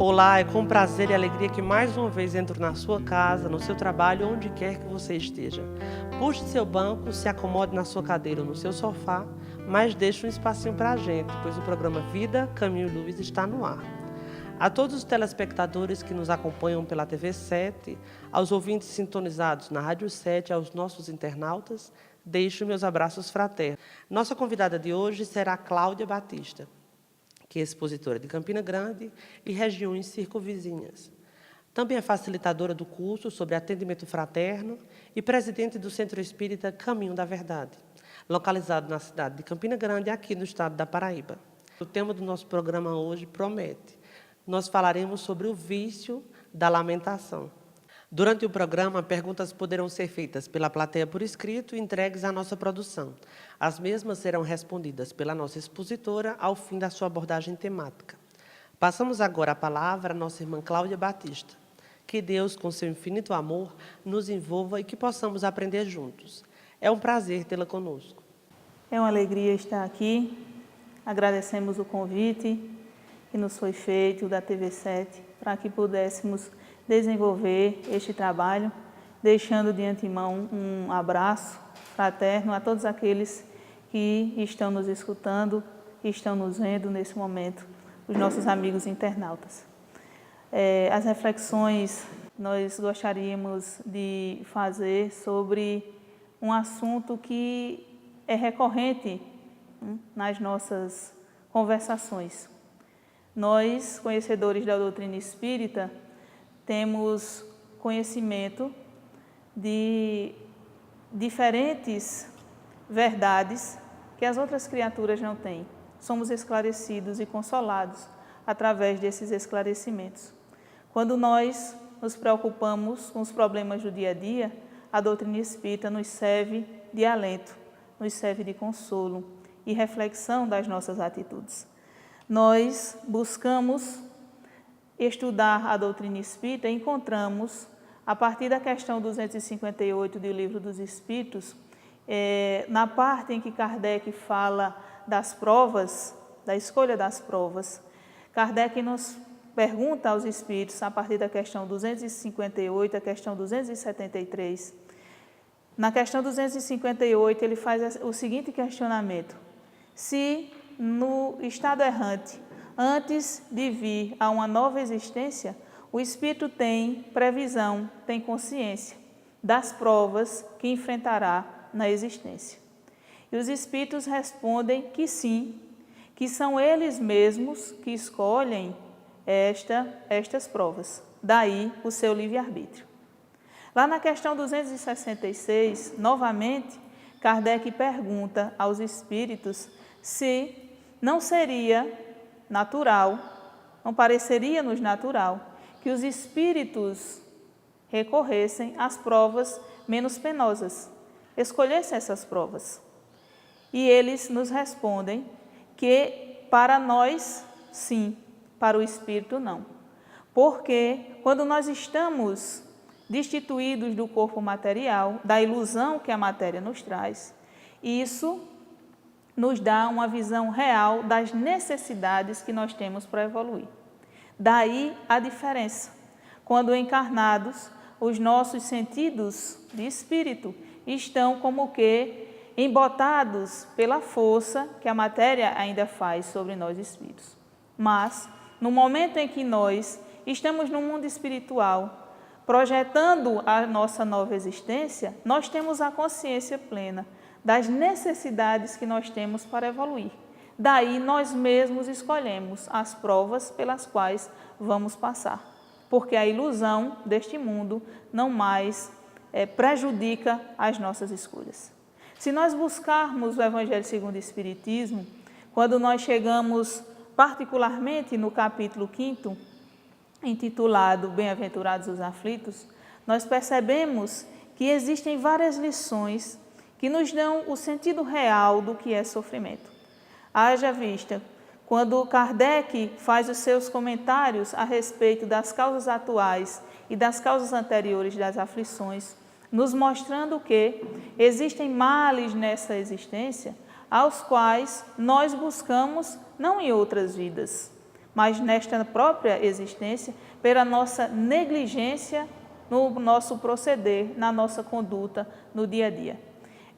Olá, é com prazer e alegria que mais uma vez entro na sua casa, no seu trabalho, onde quer que você esteja. Puxe seu banco, se acomode na sua cadeira ou no seu sofá, mas deixe um espacinho para a gente, pois o programa Vida, Caminho e Luz está no ar. A todos os telespectadores que nos acompanham pela TV 7, aos ouvintes sintonizados na Rádio 7, aos nossos internautas, deixo meus abraços fraternos. Nossa convidada de hoje será Cláudia Batista, que é expositora de Campina Grande e regiões circunvizinhas. Também é facilitadora do curso sobre atendimento fraterno e presidente do Centro Espírita Caminho da Verdade, localizado na cidade de Campina Grande, aqui no estado da Paraíba. O tema do nosso programa hoje promete. Nós falaremos sobre o vício da lamentação. Durante o programa, perguntas poderão ser feitas pela plateia por escrito e entregues à nossa produção. As mesmas serão respondidas pela nossa expositora ao fim da sua abordagem temática. Passamos agora a palavra à nossa irmã Cláudia Batista. Que Deus, com seu infinito amor, nos envolva e que possamos aprender juntos. É um prazer tê-la conosco. É uma alegria estar aqui. Agradecemos o convite que nos foi feito da TV 7 para que pudéssemos desenvolver este trabalho, deixando de antemão um abraço fraterno a todos aqueles que estão nos escutando, que estão nos vendo nesse momento, os nossos amigos internautas. As reflexões nós gostaríamos de fazer sobre um assunto que é recorrente nas nossas conversações. Nós, conhecedores da doutrina espírita, temos conhecimento de diferentes verdades que as outras criaturas não têm. Somos esclarecidos e consolados através desses esclarecimentos. Quando nós nos preocupamos com os problemas do dia a dia, a doutrina espírita nos serve de alento, nos serve de consolo e reflexão das nossas atitudes. Nós buscamos estudar a doutrina espírita, encontramos, a partir da questão 258 do Livro dos Espíritos, na parte em que Kardec fala das provas, da escolha das provas, Kardec nos pergunta aos espíritos, a partir da questão 258, a questão 273. Na questão 258, ele faz o seguinte questionamento: se no estado errante, antes de vir a uma nova existência, o espírito tem previsão, tem consciência das provas que enfrentará na existência. E os espíritos respondem que sim, que são eles mesmos que escolhem estas provas. Daí o seu livre-arbítrio. Lá na questão 266, novamente, Kardec pergunta aos espíritos se não seria natural, não pareceria-nos natural que os espíritos recorressem às provas menos penosas, escolhessem essas provas. E eles nos respondem que para nós, sim, para o espírito, não. Porque quando nós estamos destituídos do corpo material, da ilusão que a matéria nos traz, isso nos dá uma visão real das necessidades que nós temos para evoluir. Daí a diferença. Quando encarnados, os nossos sentidos de espírito estão como que embotados pela força que a matéria ainda faz sobre nós espíritos. Mas, no momento em que nós estamos no mundo espiritual, projetando a nossa nova existência, nós temos a consciência plena das necessidades que nós temos para evoluir. Daí nós mesmos escolhemos as provas pelas quais vamos passar, porque a ilusão deste mundo não mais prejudica as nossas escolhas. Se nós buscarmos o Evangelho segundo o Espiritismo, quando nós chegamos particularmente no capítulo 5º, intitulado Bem-aventurados os aflitos, nós percebemos que existem várias lições que nos dão o sentido real do que é sofrimento. Haja vista, quando Kardec faz os seus comentários a respeito das causas atuais e das causas anteriores das aflições, nos mostrando que existem males nessa existência aos quais nós buscamos não em outras vidas, mas nesta própria existência, pela nossa negligência no nosso proceder, na nossa conduta no dia a dia.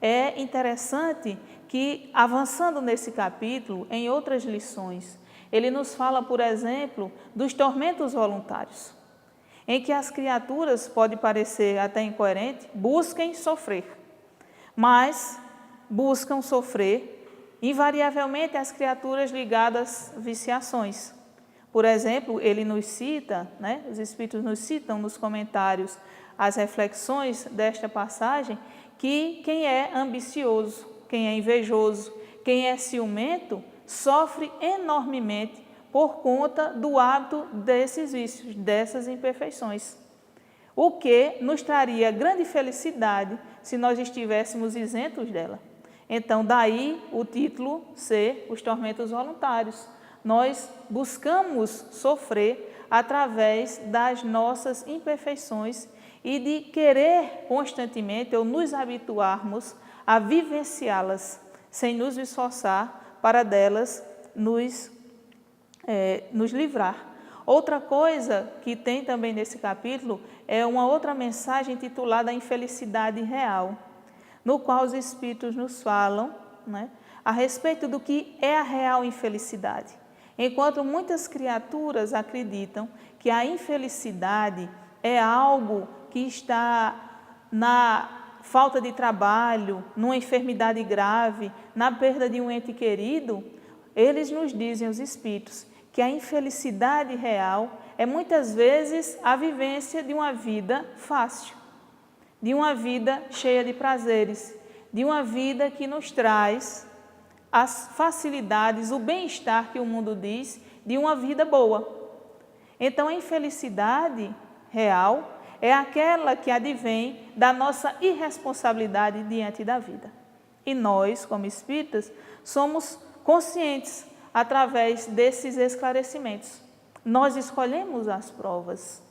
É interessante que, avançando nesse capítulo, em outras lições, ele nos fala, por exemplo, dos tormentos voluntários, em que as criaturas, pode parecer até incoerente, busquem sofrer, mas buscam sofrer invariavelmente as criaturas ligadas a viciações. Por exemplo, ele nos cita, os Espíritos nos citam nos comentários as reflexões desta passagem, que quem é ambicioso, quem é invejoso, quem é ciumento, sofre enormemente por conta do hábito desses vícios, dessas imperfeições. O que nos traria grande felicidade se nós estivéssemos isentos dela. Então, daí o título ser Os Tormentos Voluntários. Nós buscamos sofrer através das nossas imperfeições e de querer constantemente ou nos habituarmos a vivenciá-las, sem nos esforçar para delas nos livrar. Outra coisa que tem também nesse capítulo é uma outra mensagem intitulada Infelicidade Real, no qual os Espíritos nos falam a respeito do que é a real infelicidade. Enquanto muitas criaturas acreditam que a infelicidade é algo que está na falta de trabalho, numa enfermidade grave, na perda de um ente querido, eles nos dizem, os Espíritos, que a infelicidade real é muitas vezes a vivência de uma vida fácil, de uma vida cheia de prazeres, de uma vida que nos traz as facilidades, o bem-estar que o mundo diz, de uma vida boa. Então, a infelicidade real é aquela que advém da nossa irresponsabilidade diante da vida. E nós, como espíritas, somos conscientes através desses esclarecimentos. Nós escolhemos as provas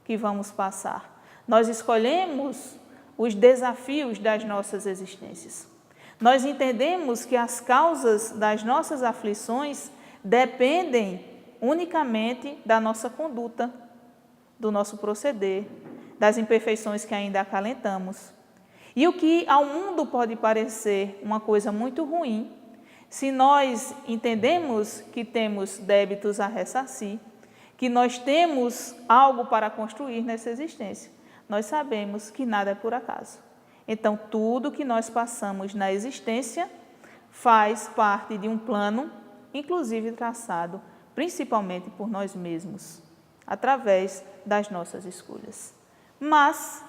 que vamos passar. Nós escolhemos os desafios das nossas existências. Nós entendemos que as causas das nossas aflições dependem unicamente da nossa conduta, do nosso proceder, das imperfeições que ainda acalentamos. E o que ao mundo pode parecer uma coisa muito ruim, se nós entendemos que temos débitos a ressarcir, que nós temos algo para construir nessa existência, nós sabemos que nada é por acaso. Então, tudo que nós passamos na existência faz parte de um plano, inclusive traçado principalmente por nós mesmos, através das nossas escolhas. Mas,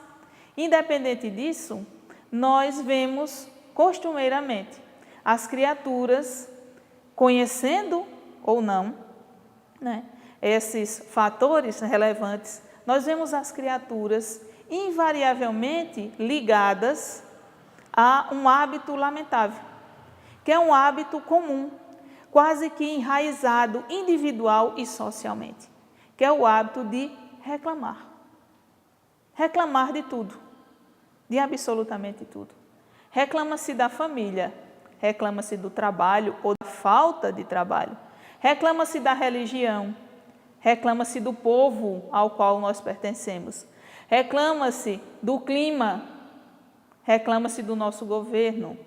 independente disso, nós vemos costumeiramente as criaturas, conhecendo ou não, esses fatores relevantes, nós vemos as criaturas invariavelmente ligadas a um hábito lamentável, que é um hábito comum, quase que enraizado individual e socialmente, que é o hábito de reclamar. Reclamar de tudo, de absolutamente tudo. Reclama-se da família, reclama-se do trabalho ou da falta de trabalho, reclama-se da religião, reclama-se do povo ao qual nós pertencemos, reclama-se do clima, reclama-se do nosso governo,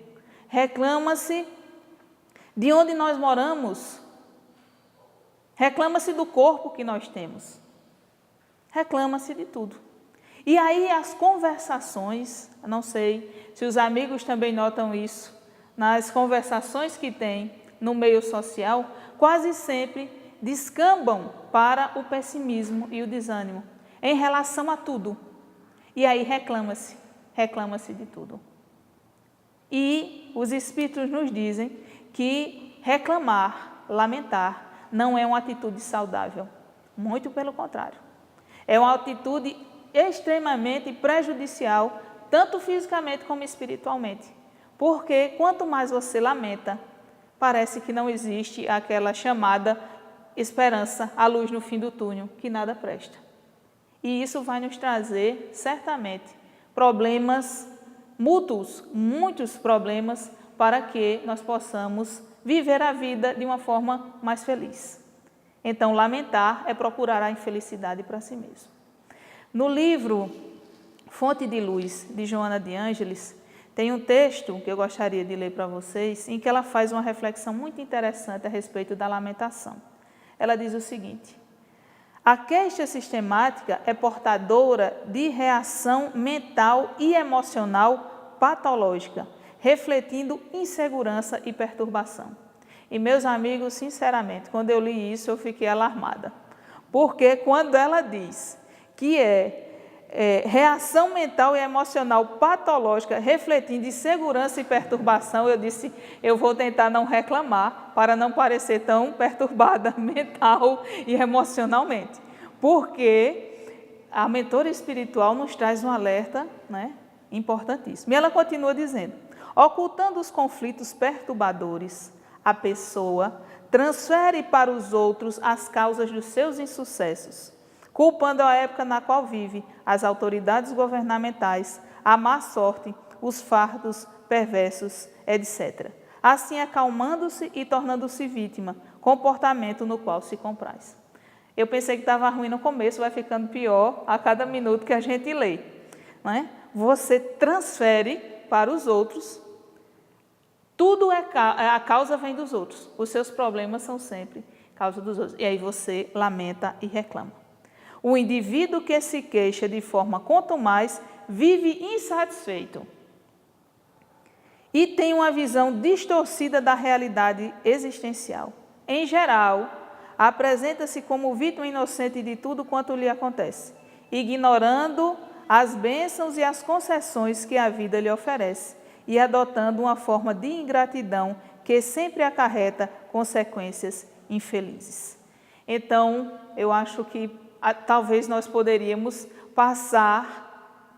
reclama-se de onde nós moramos, reclama-se do corpo que nós temos, reclama-se de tudo. E aí as conversações, não sei se os amigos também notam isso, nas conversações que tem no meio social, quase sempre descambam para o pessimismo e o desânimo em relação a tudo. E aí reclama-se de tudo. E os Espíritos nos dizem que reclamar, lamentar, não é uma atitude saudável. Muito pelo contrário. É uma atitude extremamente prejudicial, tanto fisicamente como espiritualmente. Porque quanto mais você lamenta, parece que não existe aquela chamada esperança, a luz no fim do túnel, que nada presta. E isso vai nos trazer, certamente, problemas mútuos, muitos problemas, para que nós possamos viver a vida de uma forma mais feliz. Então, lamentar é procurar a infelicidade para si mesmo. No livro Fonte de Luz, de Joana de Ângeles, tem um texto que eu gostaria de ler para vocês, em que ela faz uma reflexão muito interessante a respeito da lamentação. Ela diz o seguinte: a queixa sistemática é portadora de reação mental e emocional patológica, refletindo insegurança e perturbação. E, meus amigos, sinceramente, quando eu li isso, eu fiquei alarmada. Porque quando ela diz que reação mental e emocional patológica, refletindo insegurança e perturbação, eu disse, eu vou tentar não reclamar, para não parecer tão perturbada mental e emocionalmente. Porque a mentora espiritual nos traz um alerta, né, importantíssimo. E ela continua dizendo: ocultando os conflitos perturbadores, a pessoa transfere para os outros as causas dos seus insucessos, culpando a época na qual vive, as autoridades governamentais, a má sorte, os fardos perversos, etc. Assim acalmando-se e tornando-se vítima, comportamento no qual se compraz. Eu pensei que estava ruim no começo, vai ficando pior a cada minuto que a gente lê, não é? Você transfere para os outros, tudo a causa vem dos outros, os seus problemas são sempre causa dos outros, e aí você lamenta e reclama. O indivíduo que se queixa de forma contumaz vive insatisfeito e tem uma visão distorcida da realidade existencial. Em geral, apresenta-se como vítima inocente de tudo quanto lhe acontece, ignorando as bênçãos e as concessões que a vida lhe oferece e adotando uma forma de ingratidão que sempre acarreta consequências infelizes. Então, eu acho que talvez nós poderíamos passar,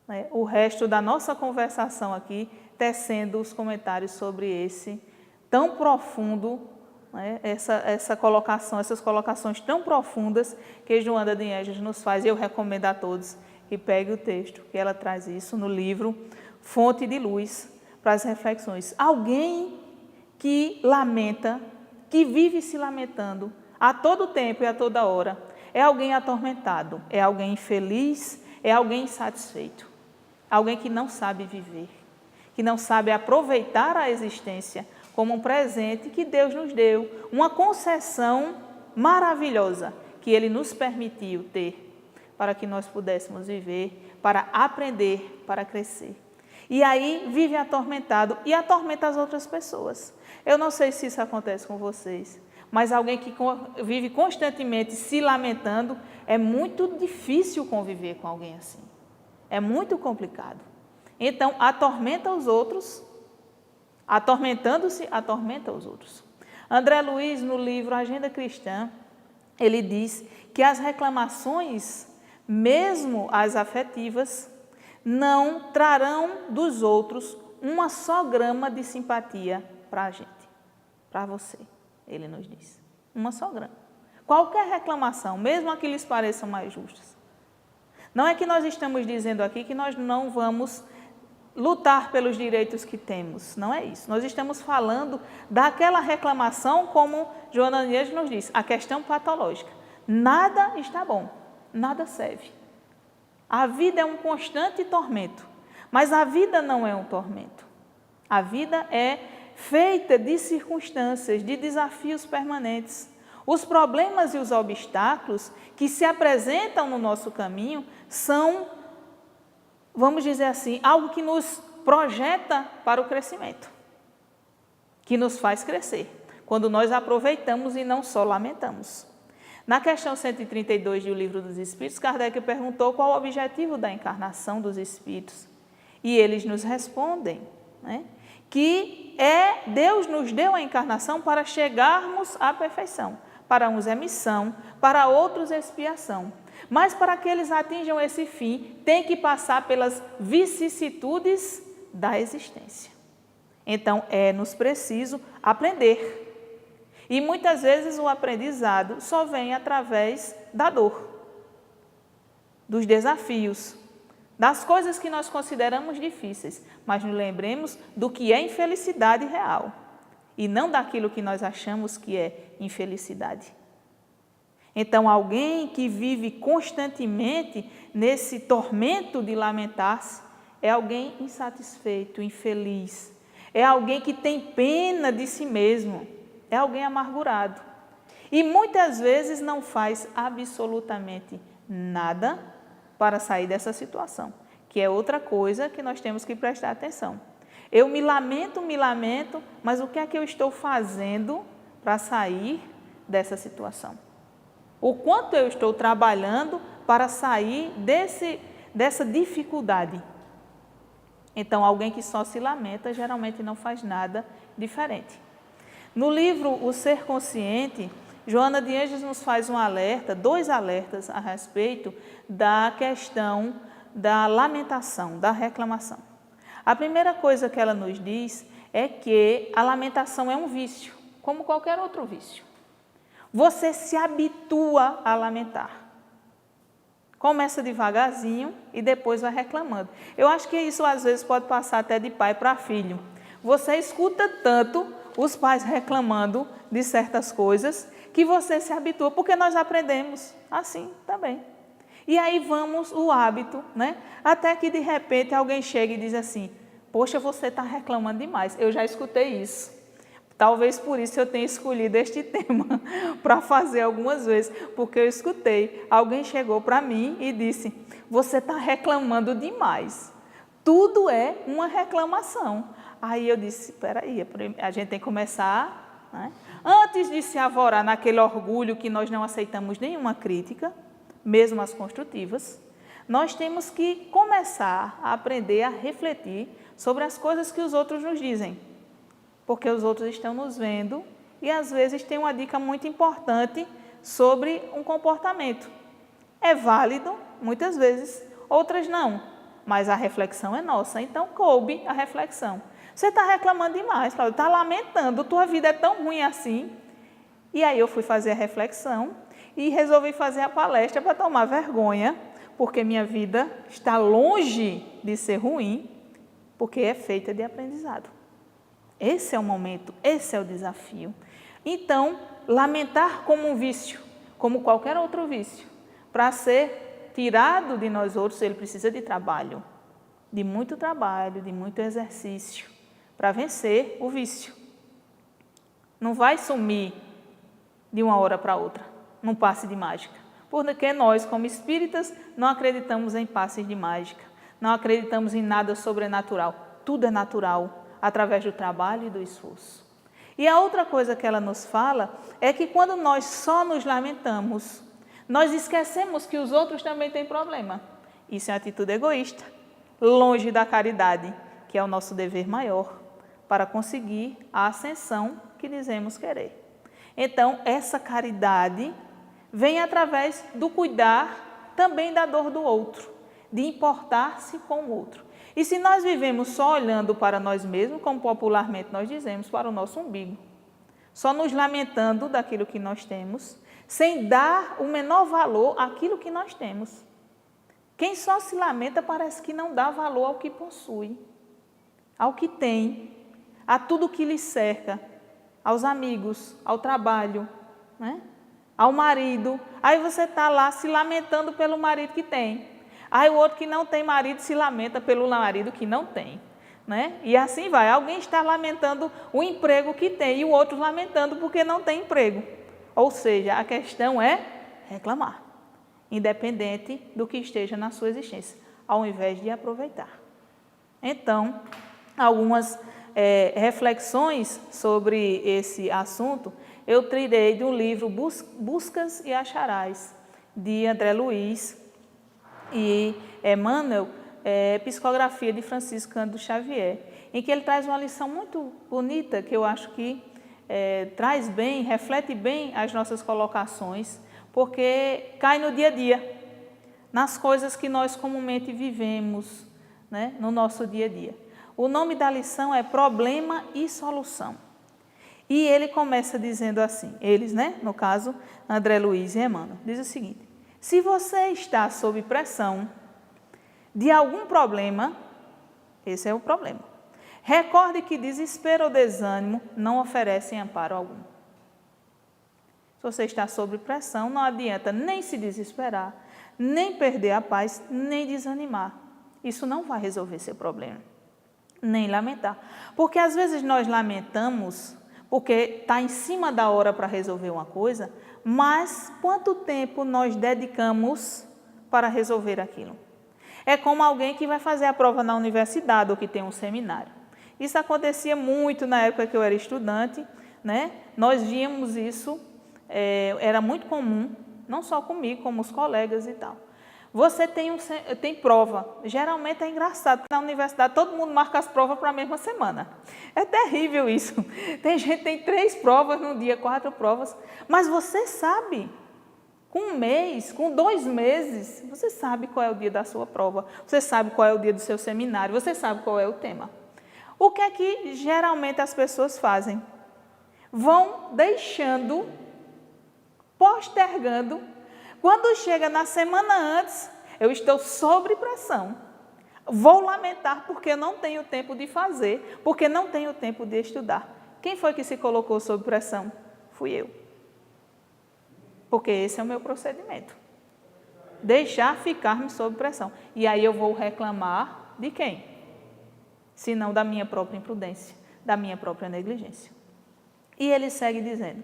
né, o resto da nossa conversação aqui tecendo os comentários sobre esse tão profundo, né, essas colocações tão profundas que Joana de Ângeles nos faz. Eu recomendo a todos que peguem o texto, que ela traz isso no livro Fonte de Luz, para as reflexões. Alguém que lamenta, que vive se lamentando a todo tempo e a toda hora, é alguém atormentado, é alguém infeliz, é alguém insatisfeito, alguém que não sabe viver, que não sabe aproveitar a existência como um presente que Deus nos deu, uma concessão maravilhosa que Ele nos permitiu ter para que nós pudéssemos viver, para aprender, para crescer. E aí vive atormentado e atormenta as outras pessoas. Eu não sei se isso acontece com vocês, mas alguém que vive constantemente se lamentando, é muito difícil conviver com alguém assim. É muito complicado. Então, atormenta os outros, atormentando-se, atormenta os outros. André Luiz, no livro Agenda Cristã, ele diz que as reclamações, mesmo as afetivas, não trarão dos outros uma só grama de simpatia para a gente, para você. Ele nos diz, uma só grama. Qualquer reclamação, mesmo a que lhes pareçam mais justas. Não é que nós estamos dizendo aqui que nós não vamos lutar pelos direitos que temos, não é isso. Nós estamos falando daquela reclamação, como Joana de Ângeles nos diz, a questão patológica. Nada está bom, nada serve. A vida é um constante tormento, mas a vida não é um tormento. A vida é feita de circunstâncias, de desafios permanentes. Os problemas e os obstáculos que se apresentam no nosso caminho são, vamos dizer assim, algo que nos projeta para o crescimento, que nos faz crescer, quando nós aproveitamos e não só lamentamos. Na questão 132 do Livro dos Espíritos, Kardec perguntou qual o objetivo da encarnação dos espíritos. E eles nos respondem, né, que Deus nos deu a encarnação para chegarmos à perfeição. Para uns é missão, para outros é expiação. Mas para que eles atinjam esse fim, tem que passar pelas vicissitudes da existência. Então, é-nos preciso aprender. E muitas vezes o aprendizado só vem através da dor, dos desafios, das coisas que nós consideramos difíceis, mas nos lembremos do que é infelicidade real e não daquilo que nós achamos que é infelicidade. Então, alguém que vive constantemente nesse tormento de lamentar-se é alguém insatisfeito, infeliz. É alguém que tem pena de si mesmo. É alguém amargurado. E muitas vezes não faz absolutamente nada para sair dessa situação, que é outra coisa que nós temos que prestar atenção. Eu me lamento, mas o que é que eu estou fazendo para sair dessa situação? O quanto eu estou trabalhando para sair dessa dificuldade? Então, alguém que só se lamenta geralmente não faz nada diferente. No livro O Ser Consciente, Joana de Ângeles nos faz um alerta, 2 alertas a respeito da questão da lamentação, da reclamação. A primeira coisa que ela nos diz é que a lamentação é um vício, como qualquer outro vício. Você se habitua a lamentar. Começa devagarzinho e depois vai reclamando. Eu acho que isso às vezes pode passar até de pai para filho. Você escuta tanto os pais reclamando de certas coisas que você se habitua, porque nós aprendemos assim também. E aí vamos o hábito, né? Até que de repente alguém chega e diz assim: poxa, você está reclamando demais. Eu já escutei isso. Talvez por isso eu tenha escolhido este tema para fazer algumas vezes, porque eu escutei. Alguém chegou para mim e disse: você está reclamando demais. Tudo é uma reclamação. Aí eu disse: espera aí, a gente tem que começar, né? Antes de se avorar naquele orgulho que nós não aceitamos nenhuma crítica, mesmo as construtivas, nós temos que começar a aprender a refletir sobre as coisas que os outros nos dizem. Porque os outros estão nos vendo e às vezes tem uma dica muito importante sobre um comportamento. É válido, muitas vezes, outras não, mas a reflexão é nossa, então coube a reflexão. Você está reclamando demais, Cláudia, está lamentando, tua vida é tão ruim assim. E aí eu fui fazer a reflexão e resolvi fazer a palestra para tomar vergonha, porque minha vida está longe de ser ruim, porque é feita de aprendizado. Esse é o momento, esse é o desafio. Então, lamentar como um vício, como qualquer outro vício, para ser tirado de nós outros, ele precisa de trabalho, de muito exercício, para vencer o vício. Não vai sumir de uma hora para outra, num passe de mágica, porque nós, como espíritas, não acreditamos em passes de mágica, não acreditamos em nada sobrenatural, tudo é natural, através do trabalho e do esforço. E a outra coisa que ela nos fala é que quando nós só nos lamentamos, nós esquecemos que os outros também têm problema. Isso é uma atitude egoísta, longe da caridade, que é o nosso dever maior, para conseguir a ascensão que dizemos querer. Então, essa caridade vem através do cuidar também da dor do outro, de importar-se com o outro. E se nós vivemos só olhando para nós mesmos, como popularmente nós dizemos, para o nosso umbigo, só nos lamentando daquilo que nós temos, sem dar o menor valor àquilo que nós temos. Quem só se lamenta parece que não dá valor ao que possui, ao que tem, a tudo que lhe cerca, aos amigos, ao trabalho, né? Ao marido. Aí você está lá se lamentando pelo marido que tem. Aí o outro que não tem marido se lamenta pelo marido que não tem, né? E assim vai. Alguém está lamentando o emprego que tem e o outro lamentando porque não tem emprego. Ou seja, a questão é reclamar, independente do que esteja na sua existência, ao invés de aproveitar. Então, algumas reflexões sobre esse assunto eu tirei do livro Buscas e Acharás, de André Luiz e Emmanuel, Psicografia de Francisco Cândido Xavier, em que ele traz uma lição muito bonita, que eu acho que traz bem, reflete bem as nossas colocações, porque cai no dia a dia, nas coisas que nós comumente vivemos, né, no nosso dia a dia. O nome da lição é Problema e Solução. E ele começa dizendo assim, eles, né, no caso, André Luiz e Emmanuel, diz o seguinte: se você está sob pressão de algum problema, esse é o problema, recorde que desespero ou desânimo não oferecem amparo algum. Se você está sob pressão, não adianta nem se desesperar, nem perder a paz, nem desanimar. Isso não vai resolver seu problema, nem lamentar. Porque às vezes nós lamentamos porque está em cima da hora para resolver uma coisa, mas quanto tempo nós dedicamos para resolver aquilo? É como alguém que vai fazer a prova na universidade ou que tem um seminário. Isso acontecia muito na época que eu era estudante, né? Nós víamos isso, era muito comum, não só comigo, como os colegas e tal. Você tem prova, geralmente é engraçado, na universidade todo mundo marca as provas para a mesma semana. É terrível isso. Tem gente que tem 3 provas num dia, 4 provas, mas você sabe, com 1 mês, com 2 meses, você sabe qual é o dia da sua prova, você sabe qual é o dia do seu seminário, você sabe qual é o tema. O que é que geralmente as pessoas fazem? Vão deixando, postergando. Quando chega na semana antes, eu estou sob pressão. Vou lamentar porque não tenho tempo de fazer, porque não tenho tempo de estudar. Quem foi que se colocou sob pressão? Fui eu. Porque esse é o meu procedimento. Deixar ficar-me sob pressão. E aí eu vou reclamar de quem? Se não da minha própria imprudência, da minha própria negligência. E ele segue dizendo: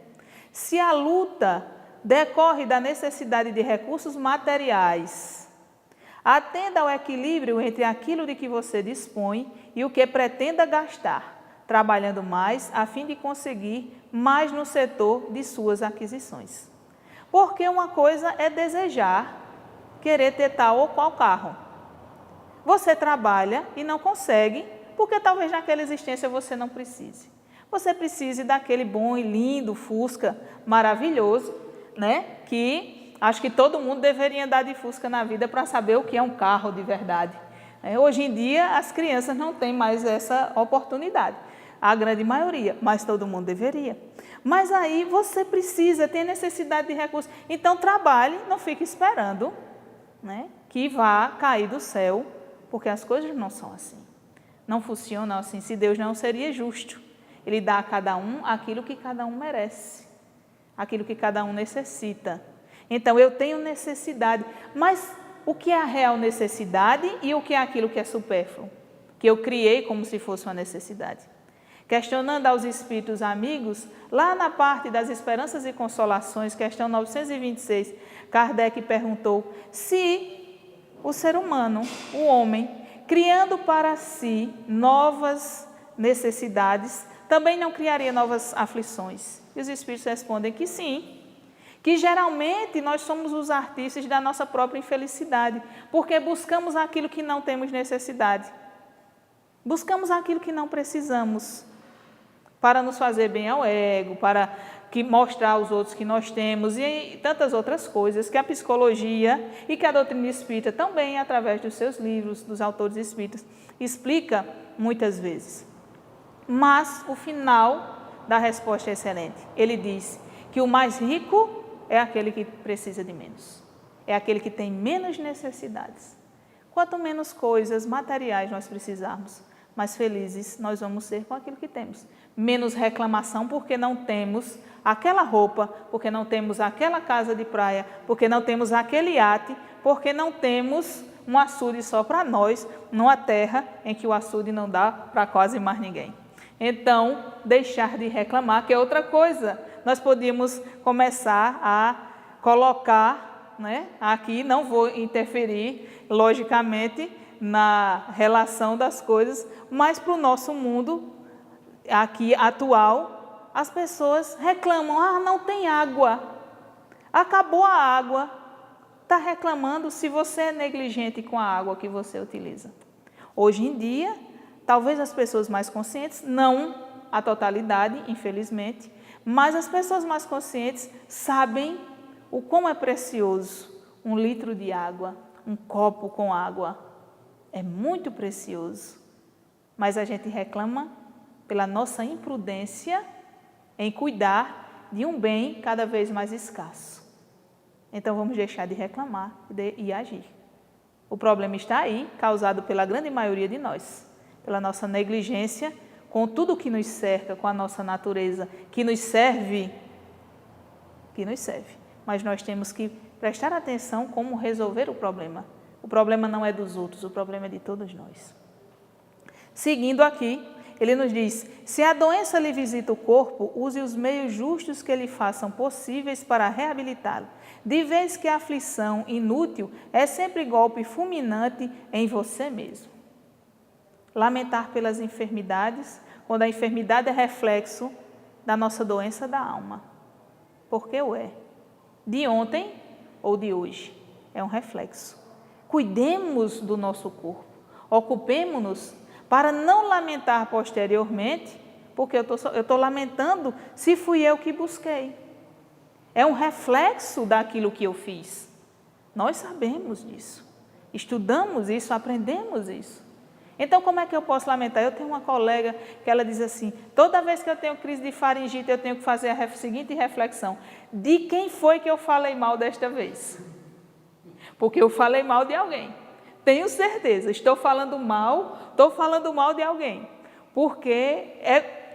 se a luta decorre da necessidade de recursos materiais, atenda ao equilíbrio entre aquilo de que você dispõe e o que pretenda gastar, trabalhando mais a fim de conseguir mais no setor de suas aquisições. Porque uma coisa é desejar, querer ter tal ou qual carro. Você trabalha e não consegue, porque talvez naquela existência você não precise. Você precise daquele bom e lindo Fusca maravilhoso, né? Que acho que todo mundo deveria andar de Fusca na vida para saber o que é um carro de verdade. Hoje em dia as crianças não têm mais essa oportunidade, a grande maioria, mas todo mundo deveria. Mas aí você precisa, tem necessidade de recursos, então trabalhe, não fique esperando, né, que vá cair do céu, porque as coisas não são assim, não funcionam assim. Se Deus não seria justo, Ele dá a cada um aquilo que cada um merece, aquilo que cada um necessita. Então, eu tenho necessidade, mas o que é a real necessidade e o que é aquilo que é supérfluo? Que eu criei como se fosse uma necessidade. Questionando aos espíritos amigos, lá na parte das esperanças e consolações, questão 926, Kardec perguntou se o ser humano, o homem, criando para si novas necessidades, também não criaria novas aflições. E os espíritos respondem que sim, que geralmente nós somos os artistas da nossa própria infelicidade, porque buscamos aquilo que não temos necessidade. Buscamos aquilo que não precisamos, para nos fazer bem ao ego, para mostrar aos outros que nós temos, e tantas outras coisas que a psicologia e que a doutrina espírita também, através dos seus livros, dos autores espíritas, explica muitas vezes. Mas o final da resposta é excelente. Ele diz que o mais rico é aquele que precisa de menos, é aquele que tem menos necessidades. Quanto menos coisas materiais nós precisarmos, mais felizes nós vamos ser com aquilo que temos. Menos reclamação porque não temos aquela roupa, porque não temos aquela casa de praia, porque não temos aquele iate, porque não temos um açude só para nós, numa terra em que o açude não dá para quase mais ninguém. Então, deixar de reclamar, que é outra coisa. Nós podíamos começar a colocar, né, aqui, não vou interferir, logicamente, na relação das coisas, mas para o nosso mundo aqui atual, as pessoas reclamam: não tem água, acabou a água. Está reclamando se você é negligente com a água que você utiliza. Hoje em dia, talvez as pessoas mais conscientes, não a totalidade, infelizmente, mas as pessoas mais conscientes sabem o quão é precioso 1 litro de água, um copo com água. É muito precioso, mas a gente reclama pela nossa imprudência em cuidar de um bem cada vez mais escasso. Então vamos deixar de reclamar e agir. O problema está aí, causado pela grande maioria de nós, pela nossa negligência com tudo que nos cerca, com a nossa natureza, que nos serve que nos serve. Mas nós temos que prestar atenção como resolver o problema. O problema não é dos outros, o problema é de todos nós. Seguindo aqui, ele nos diz: se a doença lhe visita o corpo, use os meios justos que lhe façam possíveis para reabilitá-lo, de vez que a aflição inútil é sempre golpe fulminante em você mesmo. Lamentar pelas enfermidades, quando a enfermidade é reflexo da nossa doença da alma. Porque o é. De ontem ou de hoje. É um reflexo. Cuidemos do nosso corpo. Ocupemos-nos para não lamentar posteriormente, porque eu estou lamentando se fui eu que busquei. É um reflexo daquilo que eu fiz. Nós sabemos disso. Estudamos isso, aprendemos isso. Então, como é que eu posso lamentar? Eu tenho uma colega que ela diz assim: toda vez que eu tenho crise de faringite, eu tenho que fazer a seguinte reflexão: de quem foi que eu falei mal desta vez? Porque eu falei mal de alguém. Tenho certeza, estou falando mal de alguém. Porque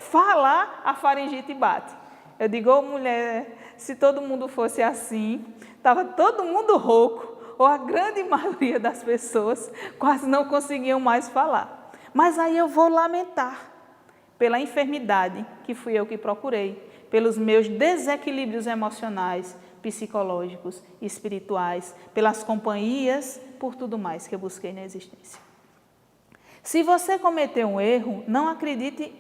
falar, a faringite bate. Eu digo: ô mulher, se todo mundo fosse assim, estava todo mundo rouco, ou a grande maioria das pessoas quase não conseguiam mais falar. Mas aí eu vou lamentar pela enfermidade que fui eu que procurei, pelos meus desequilíbrios emocionais, psicológicos, espirituais, pelas companhias, por tudo mais que eu busquei na existência. Se você cometeu um erro, não acredite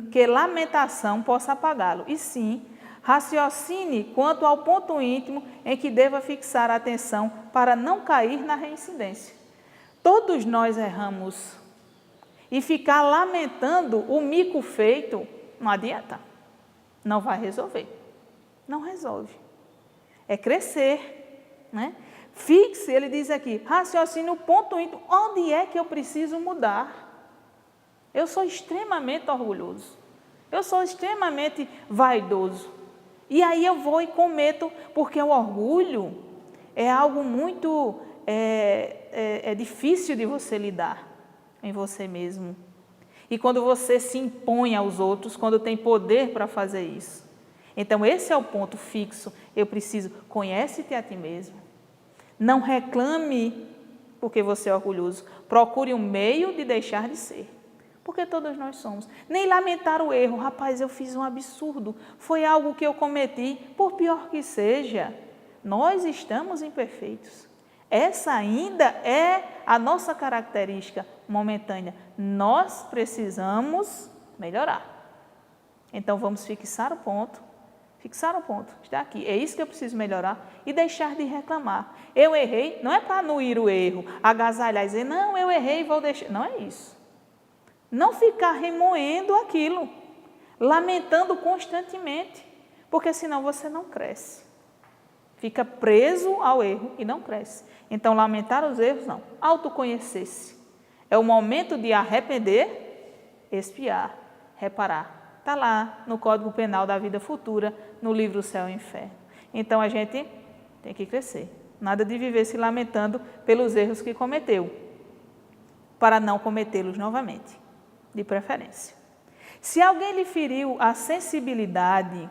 que lamentação possa apagá-lo, e sim, raciocine quanto ao ponto íntimo em que deva fixar a atenção para não cair na reincidência. Todos nós erramos e ficar lamentando o mico feito não adianta, não vai resolver, não resolve. É crescer, né? Fixe, ele diz aqui, raciocine o ponto íntimo, onde é que eu preciso mudar? Eu sou extremamente orgulhoso, eu sou extremamente vaidoso. E aí eu vou e cometo, porque o orgulho é algo muito difícil de você lidar em você mesmo. E quando você se impõe aos outros, quando tem poder para fazer isso. Então esse é o ponto fixo. Eu preciso, conhece-te a ti mesmo. Não reclame porque você é orgulhoso. Procure um meio de deixar de ser. Porque todos nós somos. Nem lamentar o erro. Rapaz, eu fiz um absurdo. Foi algo que eu cometi, por pior que seja. Nós estamos imperfeitos. Essa ainda é a nossa característica momentânea. Nós precisamos melhorar. Então vamos fixar o ponto. Fixar o ponto. Está aqui. É isso que eu preciso melhorar e deixar de reclamar. Eu errei. Não é para anuir o erro, agasalhar e dizer, não, eu errei e vou deixar. Não é isso. Não ficar remoendo aquilo, lamentando constantemente, porque senão você não cresce. Fica preso ao erro e não cresce. Então, lamentar os erros, não. Autoconhecer-se. É o momento de arrepender, expiar, reparar. Está lá no Código Penal da Vida Futura, no livro Céu e Inferno. Então, a gente tem que crescer. Nada de viver se lamentando pelos erros que cometeu, para não cometê-los novamente. De preferência. Se alguém lhe feriu a sensibilidade,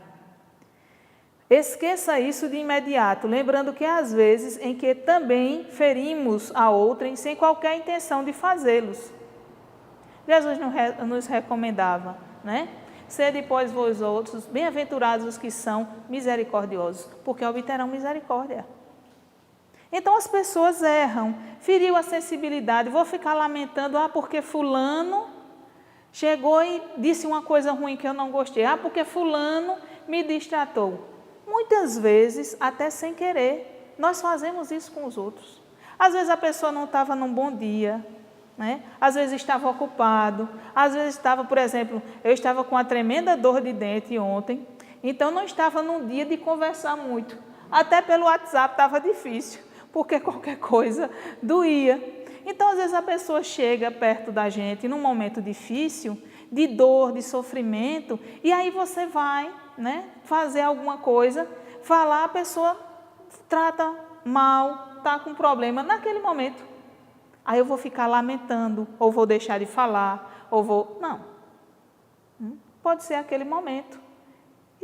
esqueça isso de imediato, lembrando que há às vezes em que também ferimos a outrem sem qualquer intenção de fazê-los. Jesus nos recomendava, né? Sede, pois, vós outros, bem-aventurados os que são misericordiosos, porque obterão misericórdia. Então as pessoas erram, feriu a sensibilidade, vou ficar lamentando, porque fulano chegou e disse uma coisa ruim que eu não gostei. Porque fulano me distratou. Muitas vezes, até sem querer, nós fazemos isso com os outros. Às vezes a pessoa não estava num bom dia, né? Às vezes estava ocupado. Às vezes estava, por exemplo, eu estava com uma tremenda dor de dente ontem. Então não estava num dia de conversar muito. Até pelo WhatsApp estava difícil, porque qualquer coisa doía. Então, às vezes, a pessoa chega perto da gente num momento difícil, de dor, de sofrimento, e aí você vai, né, fazer alguma coisa, falar, a pessoa trata mal, está com problema naquele momento. Aí eu vou ficar lamentando, ou vou deixar de falar, ou vou... Não. Pode ser aquele momento.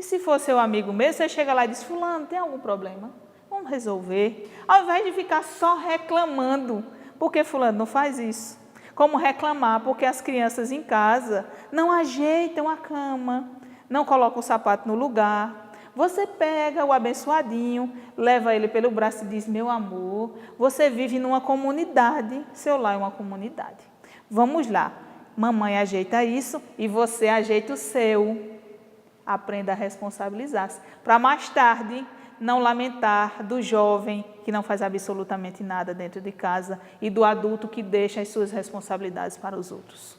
E se for seu amigo mesmo, você chega lá e diz, fulano, tem algum problema? Vamos resolver. Ao invés de ficar só reclamando, porque fulano não faz isso. Como reclamar, porque as crianças em casa não ajeitam a cama, não colocam o sapato no lugar. Você pega o abençoadinho, leva ele pelo braço e diz, meu amor, você vive numa comunidade, seu lar é uma comunidade. Vamos lá, mamãe ajeita isso e você ajeita o seu. Aprenda a responsabilizar-se, para mais tarde não lamentar do jovem que não faz absolutamente nada dentro de casa e do adulto que deixa as suas responsabilidades para os outros.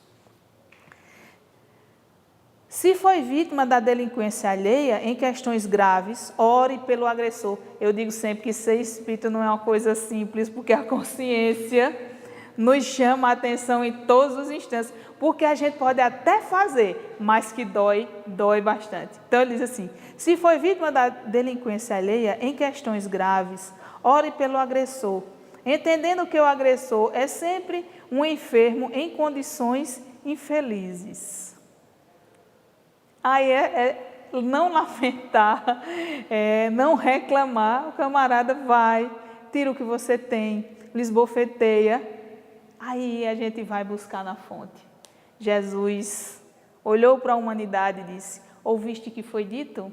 Se foi vítima da delinquência alheia em questões graves, ore pelo agressor. Eu digo sempre que ser espírita não é uma coisa simples, porque a consciência nos chama a atenção em todos os instantes, porque a gente pode até fazer, mas que dói bastante. Então ele diz assim, se foi vítima da delinquência alheia em questões graves, ore pelo agressor, entendendo que o agressor é sempre um enfermo em condições infelizes. Aí não lamentar, não reclamar, o camarada vai, tira o que você tem, lhes bofeteia, aí a gente vai buscar na fonte. Jesus olhou para a humanidade e disse, ouviste que foi dito?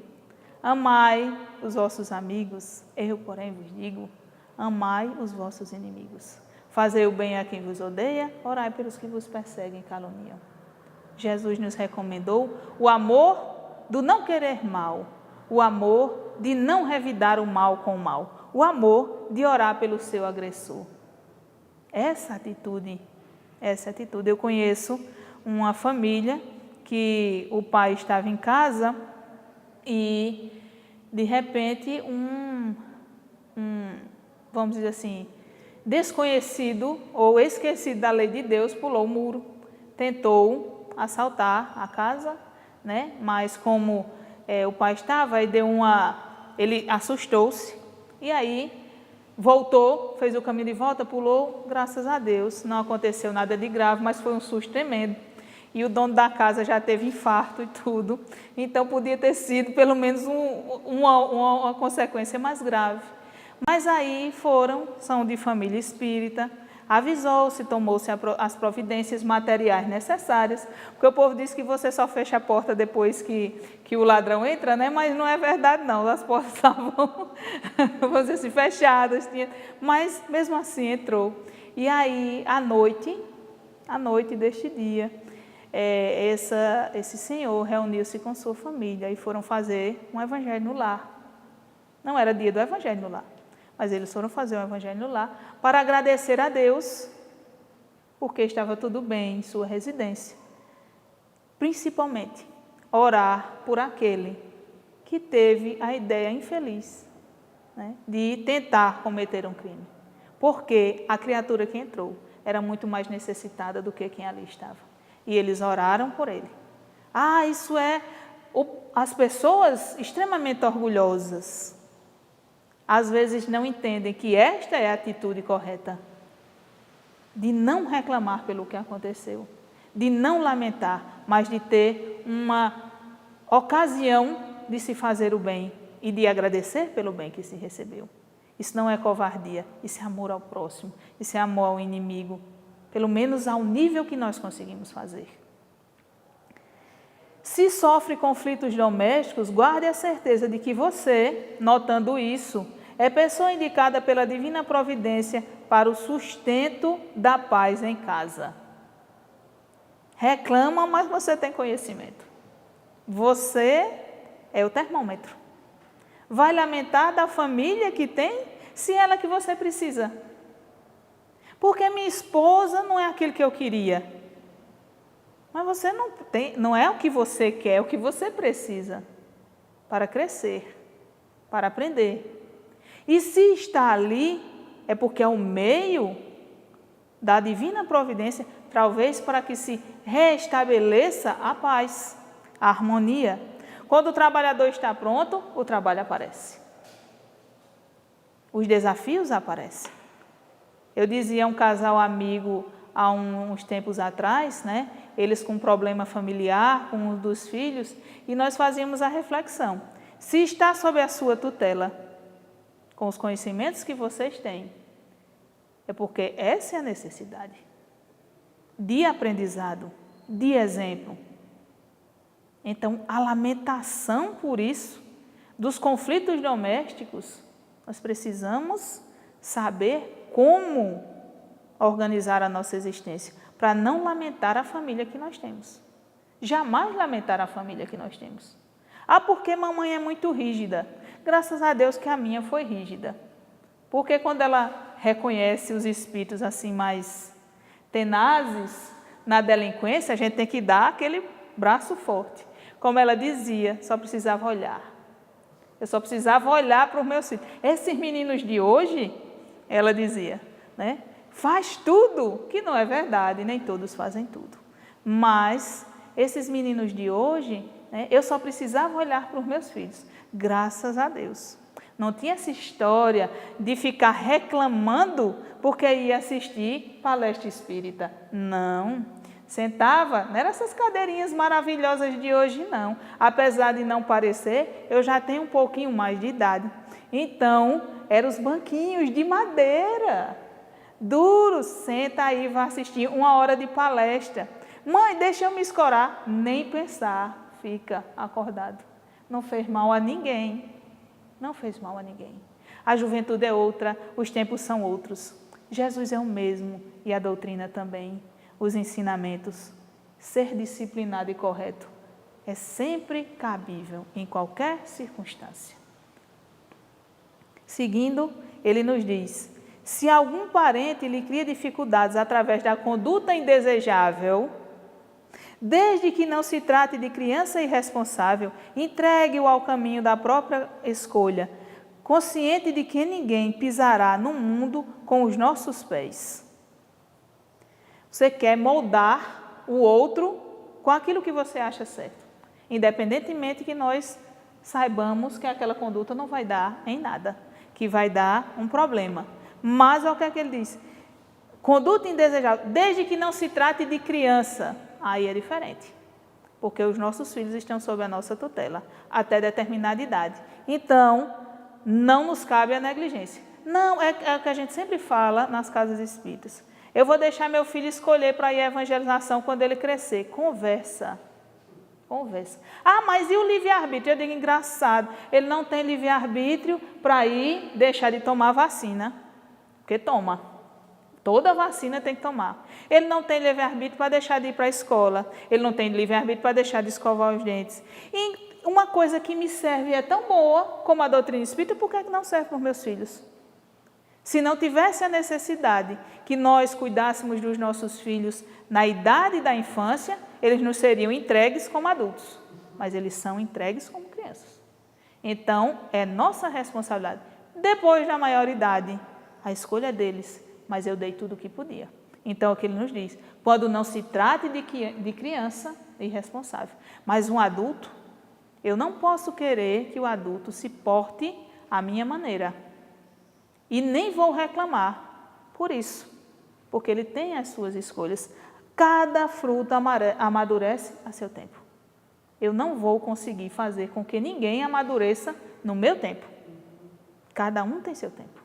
Amai os vossos amigos, eu porém vos digo, amai os vossos inimigos. Fazei o bem a quem vos odeia, orai pelos que vos perseguem e caluniam. Jesus nos recomendou o amor do não querer mal, o amor de não revidar o mal com o mal, o amor de orar pelo seu agressor. Essa atitude. Eu conheço uma família que o pai estava em casa e, de repente, vamos dizer assim, desconhecido ou esquecido da lei de Deus, pulou o muro, tentou assaltar a casa, né? Mas como o pai estava, aí ele assustou-se e aí voltou, fez o caminho de volta, pulou, graças a Deus, não aconteceu nada de grave, mas foi um susto tremendo. E o dono da casa já teve infarto e tudo, então podia ter sido pelo menos uma consequência mais grave. Mas aí são de família espírita, avisou-se, tomou-se as providências materiais necessárias, porque o povo diz que você só fecha a porta depois que o ladrão entra, né? Mas não é verdade não, as portas estavam, vamos dizer assim, fechadas, mas mesmo assim entrou. E aí, à noite deste dia, esse senhor reuniu-se com sua família e foram fazer um evangelho no lar. Não era dia do evangelho no lar, mas eles foram fazer um evangelho no lar para agradecer a Deus, porque estava tudo bem em sua residência. Principalmente, orar por aquele que teve a ideia infeliz, né, de tentar cometer um crime. Porque a criatura que entrou era muito mais necessitada do que quem ali estava. E eles oraram por ele. Isso as pessoas extremamente orgulhosas, às vezes não entendem que esta é a atitude correta, de não reclamar pelo que aconteceu, de não lamentar, mas de ter uma ocasião de se fazer o bem e de agradecer pelo bem que se recebeu. Isso não é covardia, isso é amor ao próximo, isso é amor ao inimigo, pelo menos ao nível que nós conseguimos fazer. Se sofre conflitos domésticos, guarde a certeza de que você, notando isso, é pessoa indicada pela divina providência para o sustento da paz em casa. Reclama, mas você tem conhecimento. Você é o termômetro. Vai lamentar da família que tem, se ela que você precisa. Porque minha esposa não é aquilo que eu queria. Mas você não é o que você quer, é o que você precisa para crescer, para aprender. E se está ali, é porque é o meio da divina providência, talvez para que se restabeleça a paz, a harmonia. Quando o trabalhador está pronto, o trabalho aparece. Os desafios aparecem. Eu dizia a um casal amigo há uns tempos atrás, né? Eles com um problema familiar, com um dos filhos, e nós fazíamos a reflexão. se está sob a sua tutela, com os conhecimentos que vocês têm, é porque essa é a necessidade de aprendizado, de exemplo. Então, a lamentação por isso, dos conflitos domésticos, nós precisamos saber como organizar a nossa existência, para não lamentar a família que nós temos. Jamais lamentar a família que nós temos. Ah, porque mamãe é muito rígida. Graças a Deus que a minha foi rígida. Porque quando ela reconhece os espíritos assim mais tenazes na delinquência, a gente tem que dar aquele braço forte. Como ela dizia, só precisava olhar. Eu só precisava olhar para os meus filhos. Esses meninos de hoje, ela dizia, né? Faz tudo, que não é verdade, nem todos fazem tudo. Mas esses meninos de hoje, né, eu só precisava olhar para os meus filhos. Graças a Deus. Não tinha essa história de ficar reclamando porque ia assistir palestra espírita. Não. Sentava, não eram essas cadeirinhas maravilhosas de hoje, não. Apesar de não parecer, eu já tenho um pouquinho mais de idade. Então, eram os banquinhos de madeira. Duros, senta aí, vai assistir 1 hora de palestra. Mãe, deixa eu me escorar. Nem pensar, fica acordado. Não fez mal a ninguém. Não fez mal a ninguém. A juventude é outra, os tempos são outros. Jesus é o mesmo e a doutrina também. Os ensinamentos, ser disciplinado e correto é sempre cabível em qualquer circunstância. Seguindo, ele nos diz, se algum parente lhe cria dificuldades através da conduta indesejável, desde que não se trate de criança irresponsável, entregue-o ao caminho da própria escolha, consciente de que ninguém pisará no mundo com os nossos pés. Você quer moldar o outro com aquilo que você acha certo, independentemente que nós saibamos que aquela conduta não vai dar em nada, que vai dar um problema. Mas olha o que é que ele diz, conduta indesejável, desde que não se trate de criança, aí é diferente, porque os nossos filhos estão sob a nossa tutela, até determinada idade. Então, não nos cabe a negligência. Não, é o que a gente sempre fala nas casas espíritas. Eu vou deixar meu filho escolher para ir à evangelização quando ele crescer. Conversa. Conversa. Ah, mas e o livre-arbítrio? Eu digo, engraçado, ele não tem livre-arbítrio para ir deixar de tomar vacina. Porque toma. Toda vacina tem que tomar. Ele não tem livre-arbítrio para deixar de ir para a escola. Ele não tem livre-arbítrio para deixar de escovar os dentes. E uma coisa que me serve é tão boa como a doutrina espírita, por que não serve para os meus filhos? Se não tivesse a necessidade que nós cuidássemos dos nossos filhos na idade da infância, eles nos seriam entregues como adultos, mas eles são entregues como crianças. Então, é nossa responsabilidade. Depois da maioridade, a escolha é deles, mas eu dei tudo o que podia. Então, é o que ele nos diz, quando não se trate de criança irresponsável, mas um adulto, eu não posso querer que o adulto se porte à minha maneira. E nem vou reclamar por isso, porque ele tem as suas escolhas. Cada fruta amadurece a seu tempo. Eu não vou conseguir fazer com que ninguém amadureça no meu tempo. Cada um tem seu tempo.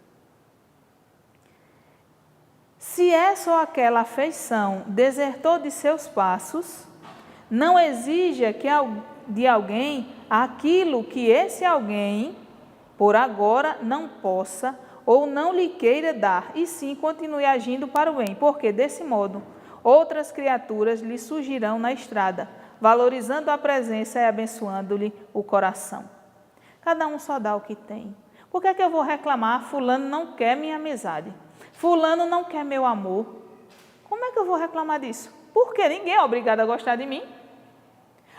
Se é só aquela afeição desertou de seus passos, não exija de alguém aquilo que esse alguém, por agora, não possa ou não lhe queira dar, e sim continue agindo para o bem, porque desse modo outras criaturas lhe surgirão na estrada, valorizando a presença e abençoando-lhe o coração. Cada um só dá o que tem. Por que é que eu vou reclamar? Fulano não quer minha amizade. Fulano não quer meu amor. Como é que eu vou reclamar disso? Porque ninguém é obrigado a gostar de mim.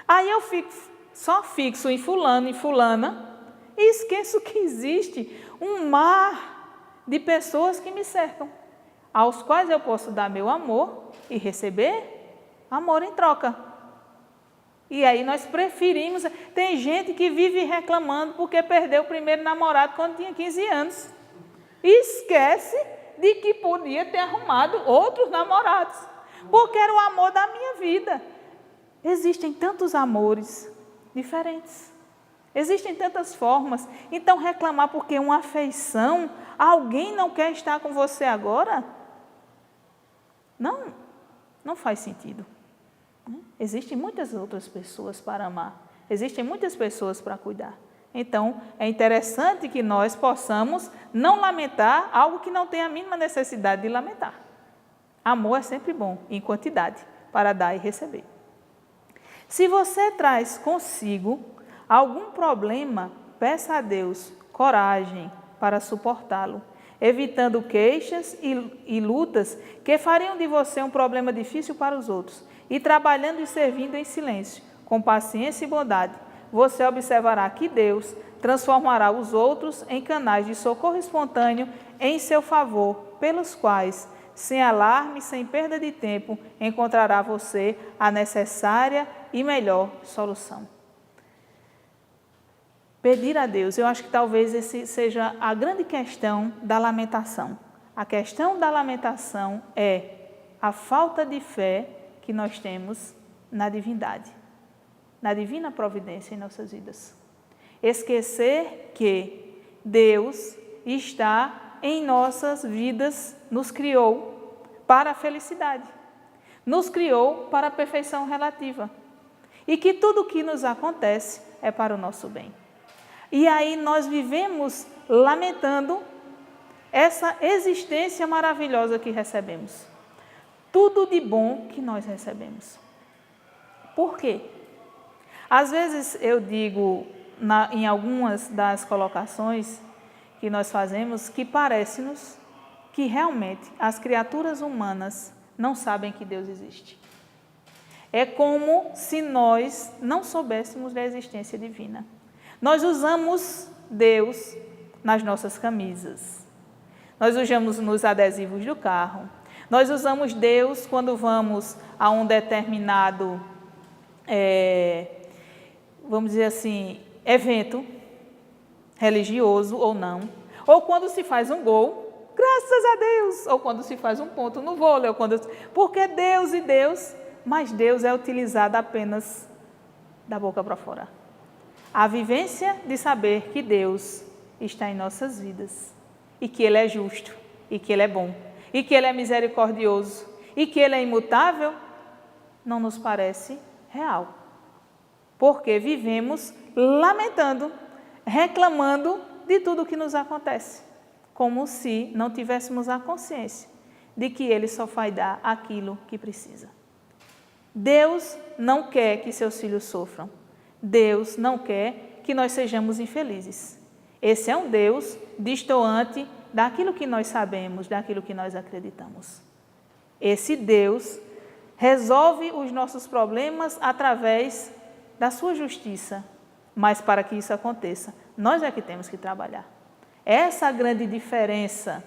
Aí eu só fixo em fulano e fulana e esqueço que existe um mar de pessoas que me cercam, aos quais eu posso dar meu amor e receber amor em troca. E aí nós preferimos, tem gente que vive reclamando porque perdeu o primeiro namorado quando tinha 15 anos. E esquece de que podia ter arrumado outros namorados, porque era o amor da minha vida. Existem tantos amores diferentes. Existem tantas formas. Então, reclamar porque uma afeição, alguém não quer estar com você agora? Não faz sentido. Existem muitas outras pessoas para amar. Existem muitas pessoas para cuidar. Então, é interessante que nós possamos não lamentar algo que não tem a mínima necessidade de lamentar. Amor é sempre bom, em quantidade, para dar e receber. Se você traz consigo algum problema, peça a Deus coragem para suportá-lo, evitando queixas e lutas que fariam de você um problema difícil para os outros, e trabalhando e servindo em silêncio, com paciência e bondade, você observará que Deus transformará os outros em canais de socorro espontâneo em seu favor, pelos quais, sem alarme, sem perda de tempo, encontrará você a necessária e melhor solução. Pedir a Deus, eu acho que talvez esse seja a grande questão da lamentação. A questão da lamentação é a falta de fé que nós temos na divindade, na divina providência em nossas vidas. Esquecer que Deus está em nossas vidas, nos criou para a felicidade, nos criou para a perfeição relativa e que tudo o que nos acontece é para o nosso bem. E aí nós vivemos lamentando essa existência maravilhosa que recebemos. Tudo de bom que nós recebemos. Por quê? Às vezes eu digo em algumas das colocações que nós fazemos que parece-nos que realmente as criaturas humanas não sabem que Deus existe. É como se nós não soubéssemos da existência divina. Nós usamos Deus nas nossas camisas, nós usamos nos adesivos do carro, nós usamos Deus quando vamos a um determinado, vamos dizer assim, evento religioso ou não, ou quando se faz um gol, graças a Deus, ou quando se faz um ponto no vôlei, porque Deus e Deus, mas Deus é utilizado apenas da boca para fora. A vivência de saber que Deus está em nossas vidas e que Ele é justo, e que Ele é bom, e que Ele é misericordioso, e que Ele é imutável, não nos parece real. Porque vivemos lamentando, reclamando de tudo o que nos acontece, como se não tivéssemos a consciência de que Ele só vai dar aquilo que precisa. Deus não quer que seus filhos sofram. Deus não quer que nós sejamos infelizes. Esse é um Deus distoante daquilo que nós sabemos, daquilo que nós acreditamos. Esse Deus resolve os nossos problemas através da sua justiça, mas para que isso aconteça, nós é que temos que trabalhar. Essa é a grande diferença.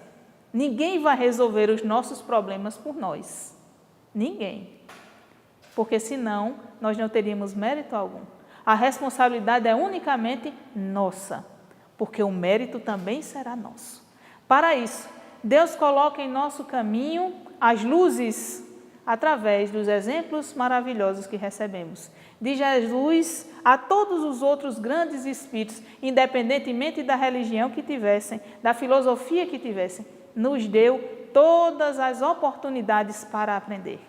Ninguém vai resolver os nossos problemas por nós. Ninguém. Porque senão nós não teríamos mérito algum. A responsabilidade é unicamente nossa, porque o mérito também será nosso. Para isso, Deus coloca em nosso caminho as luzes através dos exemplos maravilhosos que recebemos. De Jesus a todos os outros grandes espíritos, independentemente da religião que tivessem, da filosofia que tivessem, nos deu todas as oportunidades para aprender.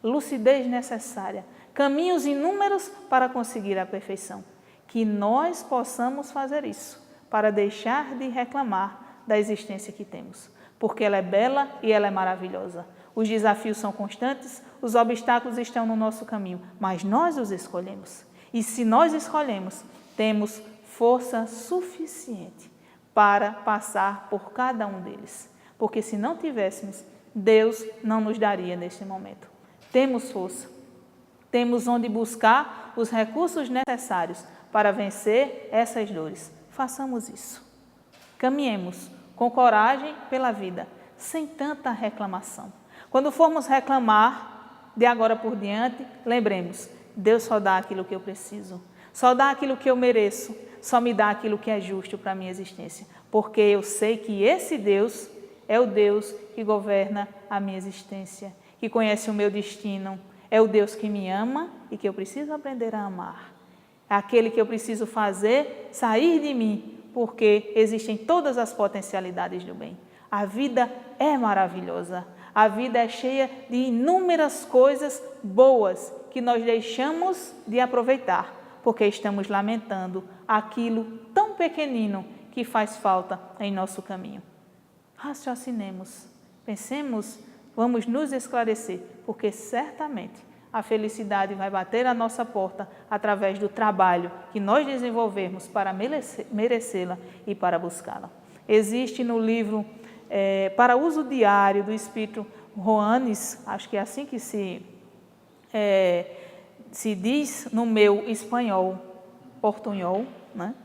Lucidez necessária, caminhos inúmeros para conseguir a perfeição. Que nós possamos fazer isso, para deixar de reclamar da existência que temos, porque ela é bela e ela é maravilhosa. Os desafios são constantes, os obstáculos estão no nosso caminho, mas nós os escolhemos. E se nós escolhemos, temos força suficiente para passar por cada um deles. Porque se não tivéssemos, Deus não nos daria neste momento. Temos força, temos onde buscar os recursos necessários para vencer essas dores. Façamos isso. Caminhemos com coragem pela vida, sem tanta reclamação. Quando formos reclamar, de agora por diante, lembremos, Deus só dá aquilo que eu preciso, só dá aquilo que eu mereço, só me dá aquilo que é justo para a minha existência, porque eu sei que esse Deus é o Deus que governa a minha existência, que conhece o meu destino, é o Deus que me ama e que eu preciso aprender a amar. É aquele que eu preciso fazer sair de mim, porque existem todas as potencialidades do bem. A vida é maravilhosa. A vida é cheia de inúmeras coisas boas que nós deixamos de aproveitar, porque estamos lamentando aquilo tão pequenino que faz falta em nosso caminho. Raciocinemos, pensemos, vamos nos esclarecer, porque certamente a felicidade vai bater à nossa porta através do trabalho que nós desenvolvermos para merecê-la e para buscá-la. Existe no livro Para Uso Diário do Espírito Joanes, acho que é assim que se diz no meu espanhol, portunhol, né?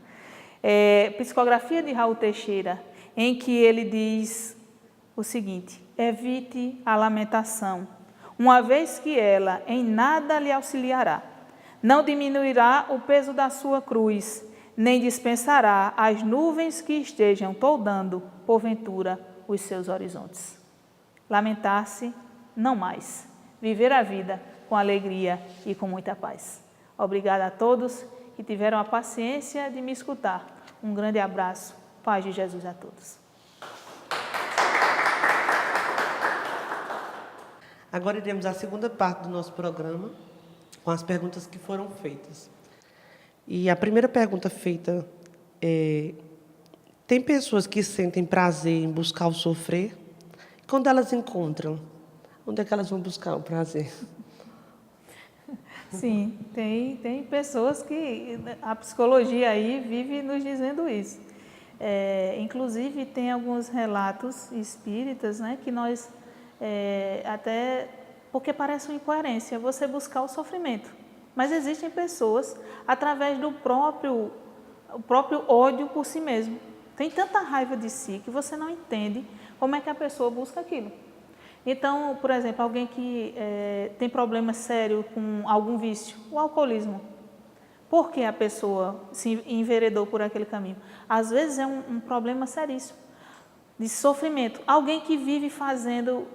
Psicografia de Raul Teixeira, em que ele diz o seguinte: evite a lamentação, uma vez que ela em nada lhe auxiliará. Não diminuirá o peso da sua cruz, nem dispensará as nuvens que estejam toldando, porventura, os seus horizontes. Lamentar-se, não mais. Viver a vida com alegria e com muita paz. Obrigada a todos que tiveram a paciência de me escutar. Um grande abraço. Paz de Jesus a todos. Agora iremos à segunda parte do nosso programa, com as perguntas que foram feitas. E a primeira pergunta feita é: tem pessoas que sentem prazer em buscar o sofrer? Quando elas encontram, onde é que elas vão buscar o prazer? Sim, tem pessoas que a psicologia aí vive nos dizendo isso. Inclusive, tem alguns relatos espíritas, né, que nós, até porque parece uma incoerência você buscar o sofrimento. Mas existem pessoas, através do próprio ódio por si mesmo. Tem tanta raiva de si que você não entende como é que a pessoa busca aquilo. Então, por exemplo, alguém que tem problema sério com algum vício, o alcoolismo. Por que a pessoa se enveredou por aquele caminho? Às vezes é um problema seríssimo, de sofrimento. Alguém que vive fazendo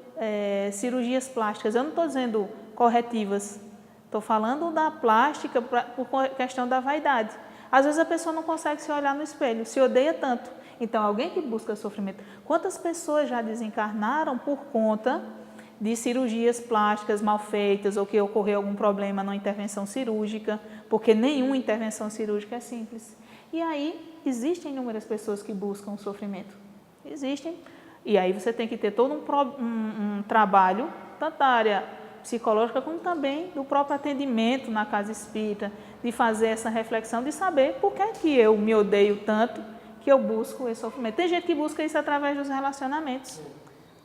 cirurgias plásticas, eu não estou dizendo corretivas, estou falando da plástica por questão da vaidade. Às vezes a pessoa não consegue se olhar no espelho, se odeia tanto. Então, alguém que busca sofrimento. Quantas pessoas já desencarnaram por conta de cirurgias plásticas mal feitas ou que ocorreu algum problema na intervenção cirúrgica, porque nenhuma intervenção cirúrgica é simples. E aí, existem inúmeras pessoas que buscam sofrimento. Existem. E aí você tem que ter todo um trabalho, tanto da área psicológica como também do próprio atendimento na casa espírita, de fazer essa reflexão, de saber por que é que eu me odeio tanto, que eu busco esse sofrimento. Tem gente que busca isso através dos relacionamentos,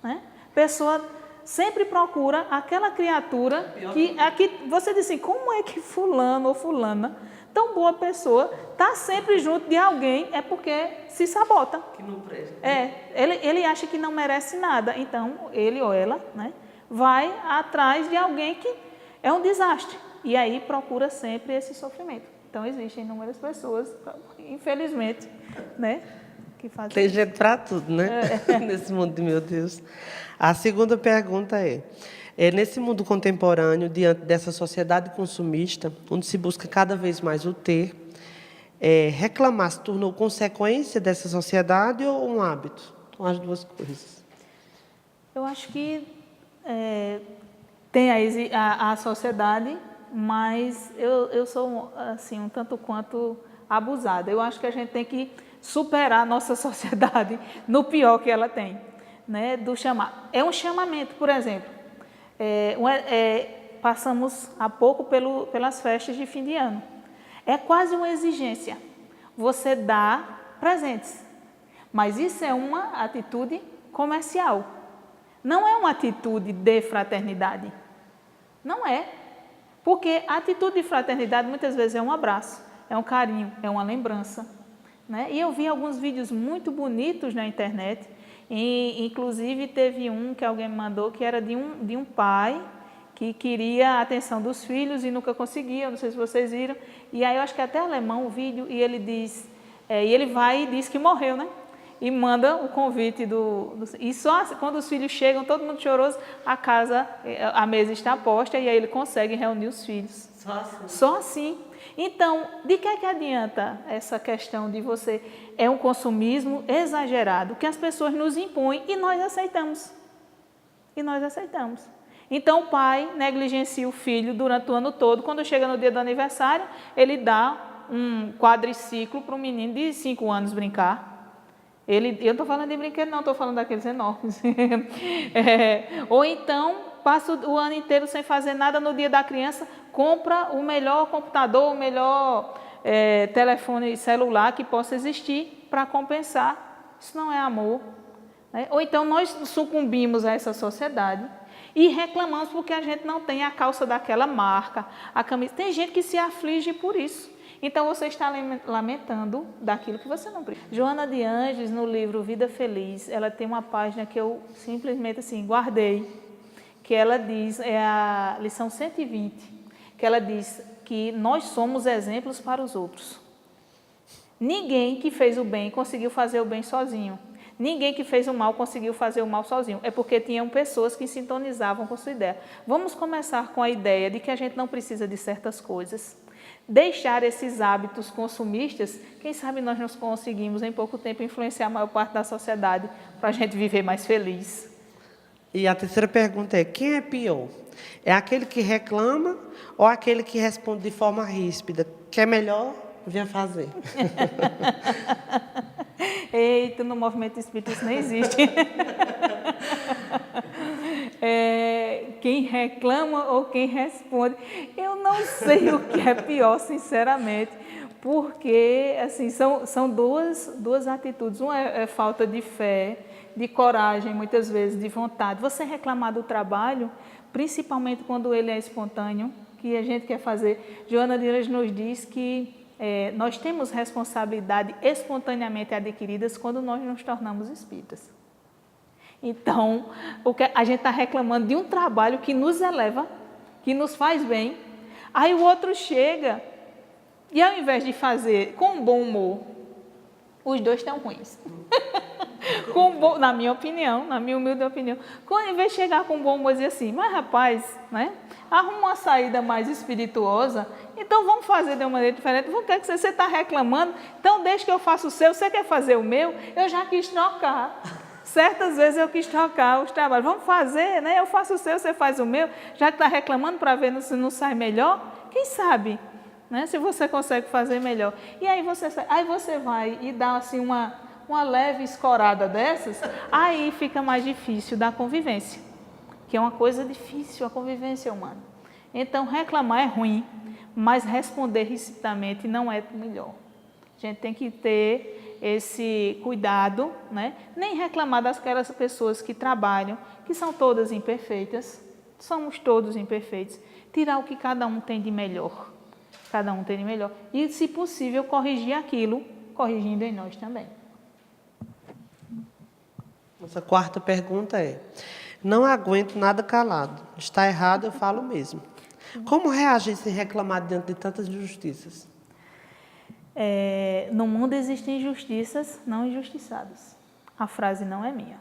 né? Pessoa sempre procura aquela criatura que você diz assim, como é que fulano ou fulana, tão boa pessoa, está sempre junto de alguém, é porque se sabota. Que não presta. Ele acha que não merece nada, então ele ou ela, né, vai atrás de alguém que é um desastre. E aí procura sempre esse sofrimento. Então, existem inúmeras pessoas, infelizmente, né, que fazem Tem jeito para tudo, né? Nesse mundo de meu Deus. A segunda pergunta é: nesse mundo contemporâneo, diante dessa sociedade consumista, onde se busca cada vez mais o ter, reclamar se tornou consequência dessa sociedade ou um hábito? São as duas coisas. Eu acho que tem a sociedade, mas eu sou assim, um tanto quanto abusada. Eu acho que a gente tem que superar a nossa sociedade no pior que ela tem, né? Do chamar. É um chamamento, por exemplo. Passamos há pouco pelas festas de fim de ano. É quase uma exigência. Você dá presentes, mas isso é uma atitude comercial. Não é uma atitude de fraternidade. Não é. Porque a atitude de fraternidade muitas vezes é um abraço, é um carinho, é uma lembrança, né? E eu vi alguns vídeos muito bonitos na internet, e inclusive teve um que alguém me mandou que era de um pai que queria a atenção dos filhos e nunca conseguia, não sei se vocês viram, e aí eu acho que é até alemão o vídeo, e ele diz, e ele vai e diz que morreu, né? E manda o convite e só quando os filhos chegam, todo mundo choroso, a mesa está posta e aí ele consegue reunir os filhos. Só assim? Só assim. Então, de que adianta essa questão de você... É um consumismo exagerado que as pessoas nos impõem e nós aceitamos. E nós aceitamos. Então, o pai negligencia o filho durante o ano todo. Quando chega no dia do aniversário, ele dá um quadriciclo para um menino de 5 anos brincar. Eu não estou falando de brinquedo, não, estou falando daqueles enormes. Ou então, passa o ano inteiro sem fazer nada, no dia da criança, compra o melhor computador, o melhor telefone celular que possa existir para compensar. Isso não é amor. Né? Ou então, nós sucumbimos a essa sociedade e reclamamos porque a gente não tem a calça daquela marca, a camisa. Tem gente que se aflige por isso. Então, você está lamentando daquilo que você não precisa. Joana de Ângeles, no livro Vida Feliz, ela tem uma página que eu simplesmente assim, guardei, que ela diz, é a lição 120, que ela diz que nós somos exemplos para os outros. Ninguém que fez o bem conseguiu fazer o bem sozinho. Ninguém que fez o mal conseguiu fazer o mal sozinho. É porque tinham pessoas que sintonizavam com sua ideia. Vamos começar com a ideia de que a gente não precisa de certas coisas. Deixar esses hábitos consumistas, quem sabe nós não conseguimos em pouco tempo influenciar a maior parte da sociedade para a gente viver mais feliz. E a terceira pergunta é, quem é pior? É aquele que reclama ou aquele que responde de forma ríspida? Que é melhor, venha fazer. Eita, no movimento espírita isso não existe. Quem reclama ou quem responde. Eu não sei o que é pior, sinceramente, porque assim, são duas atitudes. Uma é falta de fé, de coragem, muitas vezes, de vontade. Você reclamar do trabalho, principalmente quando ele é espontâneo, que a gente quer fazer. Joana de Ângeles nos diz que nós temos responsabilidade espontaneamente adquiridas quando nós nos tornamos espíritas. Então, a gente está reclamando de um trabalho que nos eleva, que nos faz bem, aí o outro chega e ao invés de fazer com bom humor, os dois estão ruins. Na minha opinião, na minha humilde opinião, ao invés de chegar com bom humor e dizer assim, mas rapaz, né, arruma uma saída mais espirituosa, então vamos fazer de uma maneira diferente, o que é que você está reclamando, então deixa que eu faça o seu, você quer fazer o meu, eu já quis trocar. Certas vezes eu quis trocar os trabalhos, vamos fazer, né? Eu faço o seu, você faz o meu, já que está reclamando para ver se não sai melhor, quem sabe, né? Se você consegue fazer melhor. E aí você vai e dá assim uma leve escorada dessas, aí fica mais difícil da convivência, que é uma coisa difícil a convivência humana. Então reclamar é ruim, mas responder ricitamente não é melhor. A gente tem que ter esse cuidado, né? Nem reclamar daquelas pessoas que trabalham, que são todas imperfeitas, somos todos imperfeitos, tirar o que cada um tem de melhor, e, se possível, corrigir aquilo, corrigindo em nós também. Nossa quarta pergunta é, não aguento nada calado, está errado, eu falo mesmo. Como reagir sem reclamar diante de tantas injustiças? No mundo existem injustiças não injustiçadas. A frase não é minha.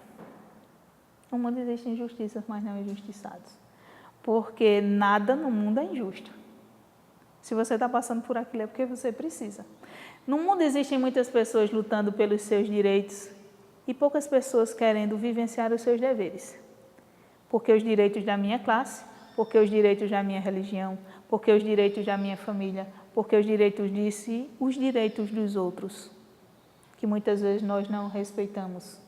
No mundo existem injustiças, mas não injustiçados. Porque nada no mundo é injusto. Se você está passando por aquilo é porque você precisa. No mundo existem muitas pessoas lutando pelos seus direitos e poucas pessoas querendo vivenciar os seus deveres. Porque os direitos da minha classe, porque os direitos da minha religião, porque os direitos da minha família, porque os direitos de si, os direitos dos outros, que muitas vezes nós não respeitamos,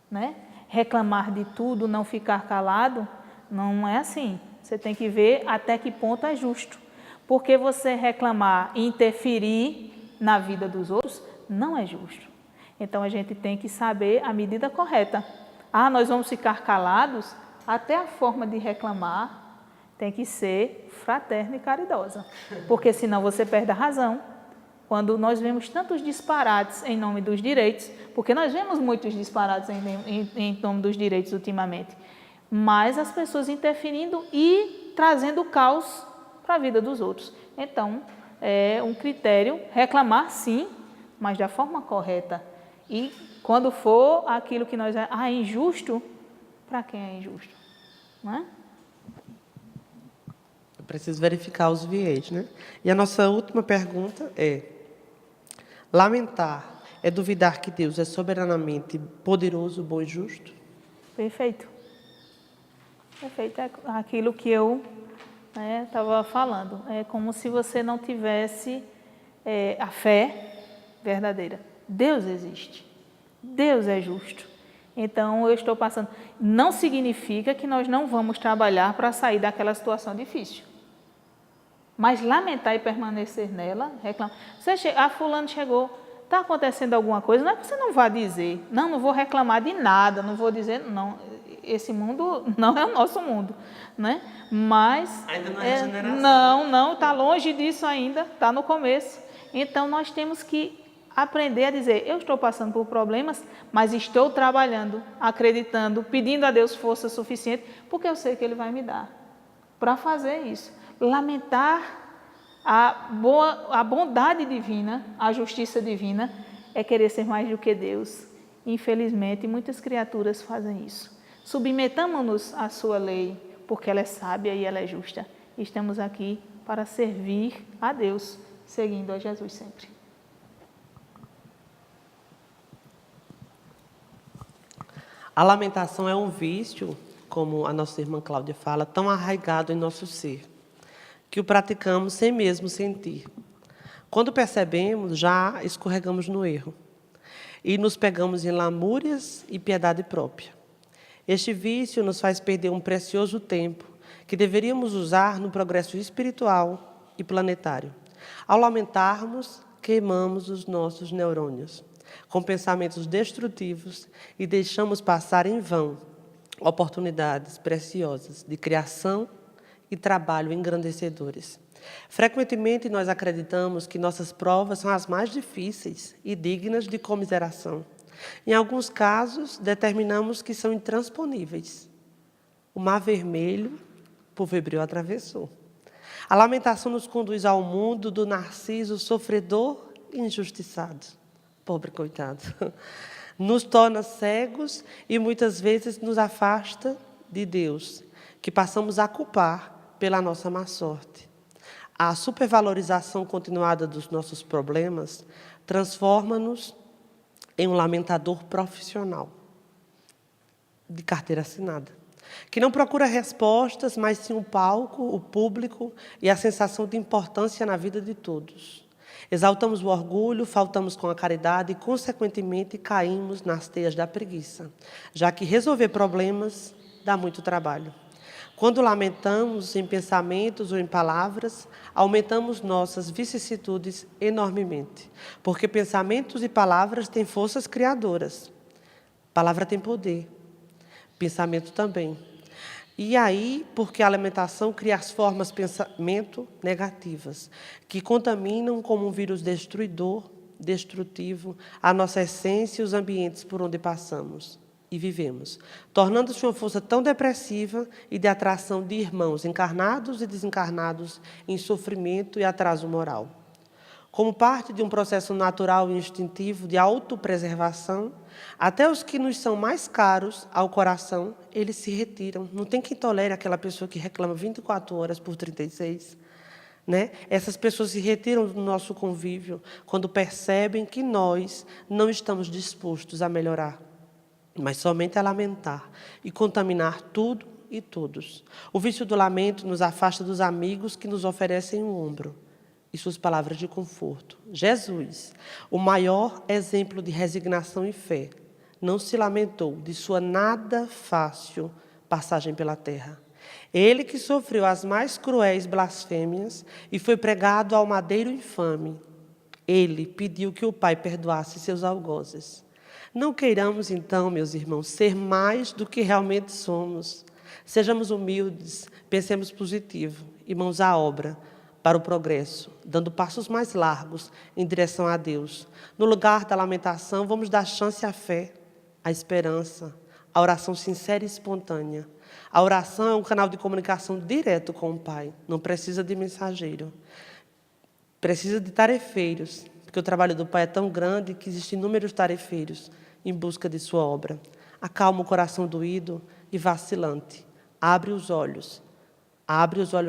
né? Reclamar de tudo, não ficar calado, não é assim. Você tem que ver até que ponto é justo. Porque você reclamar e interferir na vida dos outros não é justo. Então a gente tem que saber a medida correta. Nós vamos ficar calados, até a forma de reclamar tem que ser fraterna e caridosa, porque senão você perde a razão. Quando nós vemos tantos disparates em nome dos direitos, porque nós vemos muitos disparates em nome dos direitos ultimamente, mas as pessoas interferindo e trazendo caos para a vida dos outros. Então, é um critério reclamar sim, mas da forma correta. E quando for aquilo que nós... é injusto, para quem é injusto? Não é? Preciso verificar os viés, né? E a nossa última pergunta é: lamentar é duvidar que Deus é soberanamente poderoso, bom e justo? Perfeito. Perfeito. É aquilo que eu estava falando. É como se você não tivesse a fé verdadeira. Deus existe. Deus é justo. Então, eu estou passando. Não significa que nós não vamos trabalhar para sair daquela situação difícil. Mas lamentar e permanecer nela, reclamar. Fulano chegou, está acontecendo alguma coisa, não é que você não vá dizer, não vou reclamar de nada, não vou dizer, não, esse mundo não é o nosso mundo, né? Mas ainda não é regeneração. Não, está longe disso ainda, está no começo. Então, nós temos que aprender a dizer, eu estou passando por problemas, mas estou trabalhando, acreditando, pedindo a Deus força suficiente, porque eu sei que Ele vai me dar para fazer isso. Lamentar a bondade divina, a justiça divina, é querer ser mais do que Deus. Infelizmente, muitas criaturas fazem isso. Submetamos-nos à sua lei, porque ela é sábia e ela é justa. Estamos aqui para servir a Deus, seguindo a Jesus sempre. A lamentação é um vício, como a nossa irmã Cláudia fala, tão arraigado em nosso ser, que o praticamos sem mesmo sentir. Quando percebemos, já escorregamos no erro e nos pegamos em lamúrias e piedade própria. Este vício nos faz perder um precioso tempo que deveríamos usar no progresso espiritual e planetário. Ao lamentarmos, queimamos os nossos neurônios com pensamentos destrutivos e deixamos passar em vão oportunidades preciosas de criação e trabalho engrandecedores. Frequentemente, nós acreditamos que nossas provas são as mais difíceis e dignas de comiseração. Em alguns casos, determinamos que são intransponíveis. O mar vermelho, o povo hebreu atravessou. A lamentação nos conduz ao mundo do narciso sofredor e injustiçado. Pobre coitado. Nos torna cegos e muitas vezes nos afasta de Deus, que passamos a culpar pela nossa má sorte. A supervalorização continuada dos nossos problemas transforma-nos em um lamentador profissional, de carteira assinada, que não procura respostas, mas sim o palco, o público e a sensação de importância na vida de todos. Exaltamos o orgulho, faltamos com a caridade e, consequentemente, caímos nas teias da preguiça, já que resolver problemas dá muito trabalho. Quando lamentamos em pensamentos ou em palavras, aumentamos nossas vicissitudes enormemente, porque pensamentos e palavras têm forças criadoras. Palavra tem poder, pensamento também. E aí, porque a alimentação cria as formas de pensamento negativas, que contaminam como um vírus destrutivo, a nossa essência e os ambientes por onde passamos e vivemos, tornando-se uma força tão depressiva e de atração de irmãos encarnados e desencarnados em sofrimento e atraso moral. Como parte de um processo natural e instintivo de autopreservação, até os que nos são mais caros ao coração, eles se retiram. Não tem quem tolere aquela pessoa que reclama 24 horas por 36. Né? Essas pessoas se retiram do nosso convívio quando percebem que nós não estamos dispostos a melhorar, mas somente a lamentar e contaminar tudo e todos. O vício do lamento nos afasta dos amigos que nos oferecem um ombro e suas palavras de conforto. Jesus, o maior exemplo de resignação e fé, não se lamentou de sua nada fácil passagem pela terra. Ele que sofreu as mais cruéis blasfêmias e foi pregado ao madeiro infame. Ele pediu que o Pai perdoasse seus algozes. Não queiramos, então, meus irmãos, ser mais do que realmente somos. Sejamos humildes, pensemos positivo e mãos à obra para o progresso, dando passos mais largos em direção a Deus. No lugar da lamentação, vamos dar chance à fé, à esperança, à oração sincera e espontânea. A oração é um canal de comunicação direto com o Pai, não precisa de mensageiro. Precisa de tarefeiros, porque o trabalho do Pai é tão grande que existem inúmeros tarefeiros em busca de sua obra. Acalma o coração doído e vacilante. Abre os olhos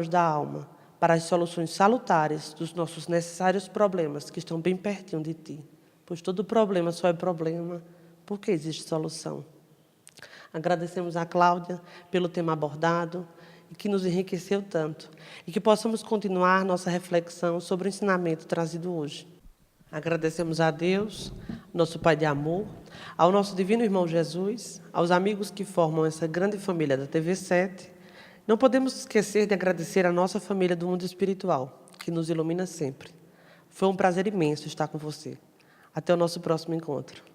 da alma para as soluções salutares dos nossos necessários problemas que estão bem pertinho de Ti. Pois todo problema só é problema porque existe solução. Agradecemos a Cláudia pelo tema abordado e que nos enriqueceu tanto, e que possamos continuar nossa reflexão sobre o ensinamento trazido hoje. Agradecemos a Deus, nosso Pai de amor, ao nosso divino irmão Jesus, aos amigos que formam essa grande família da TV7. Não podemos esquecer de agradecer a nossa família do mundo espiritual, que nos ilumina sempre. Foi um prazer imenso estar com você. Até o nosso próximo encontro.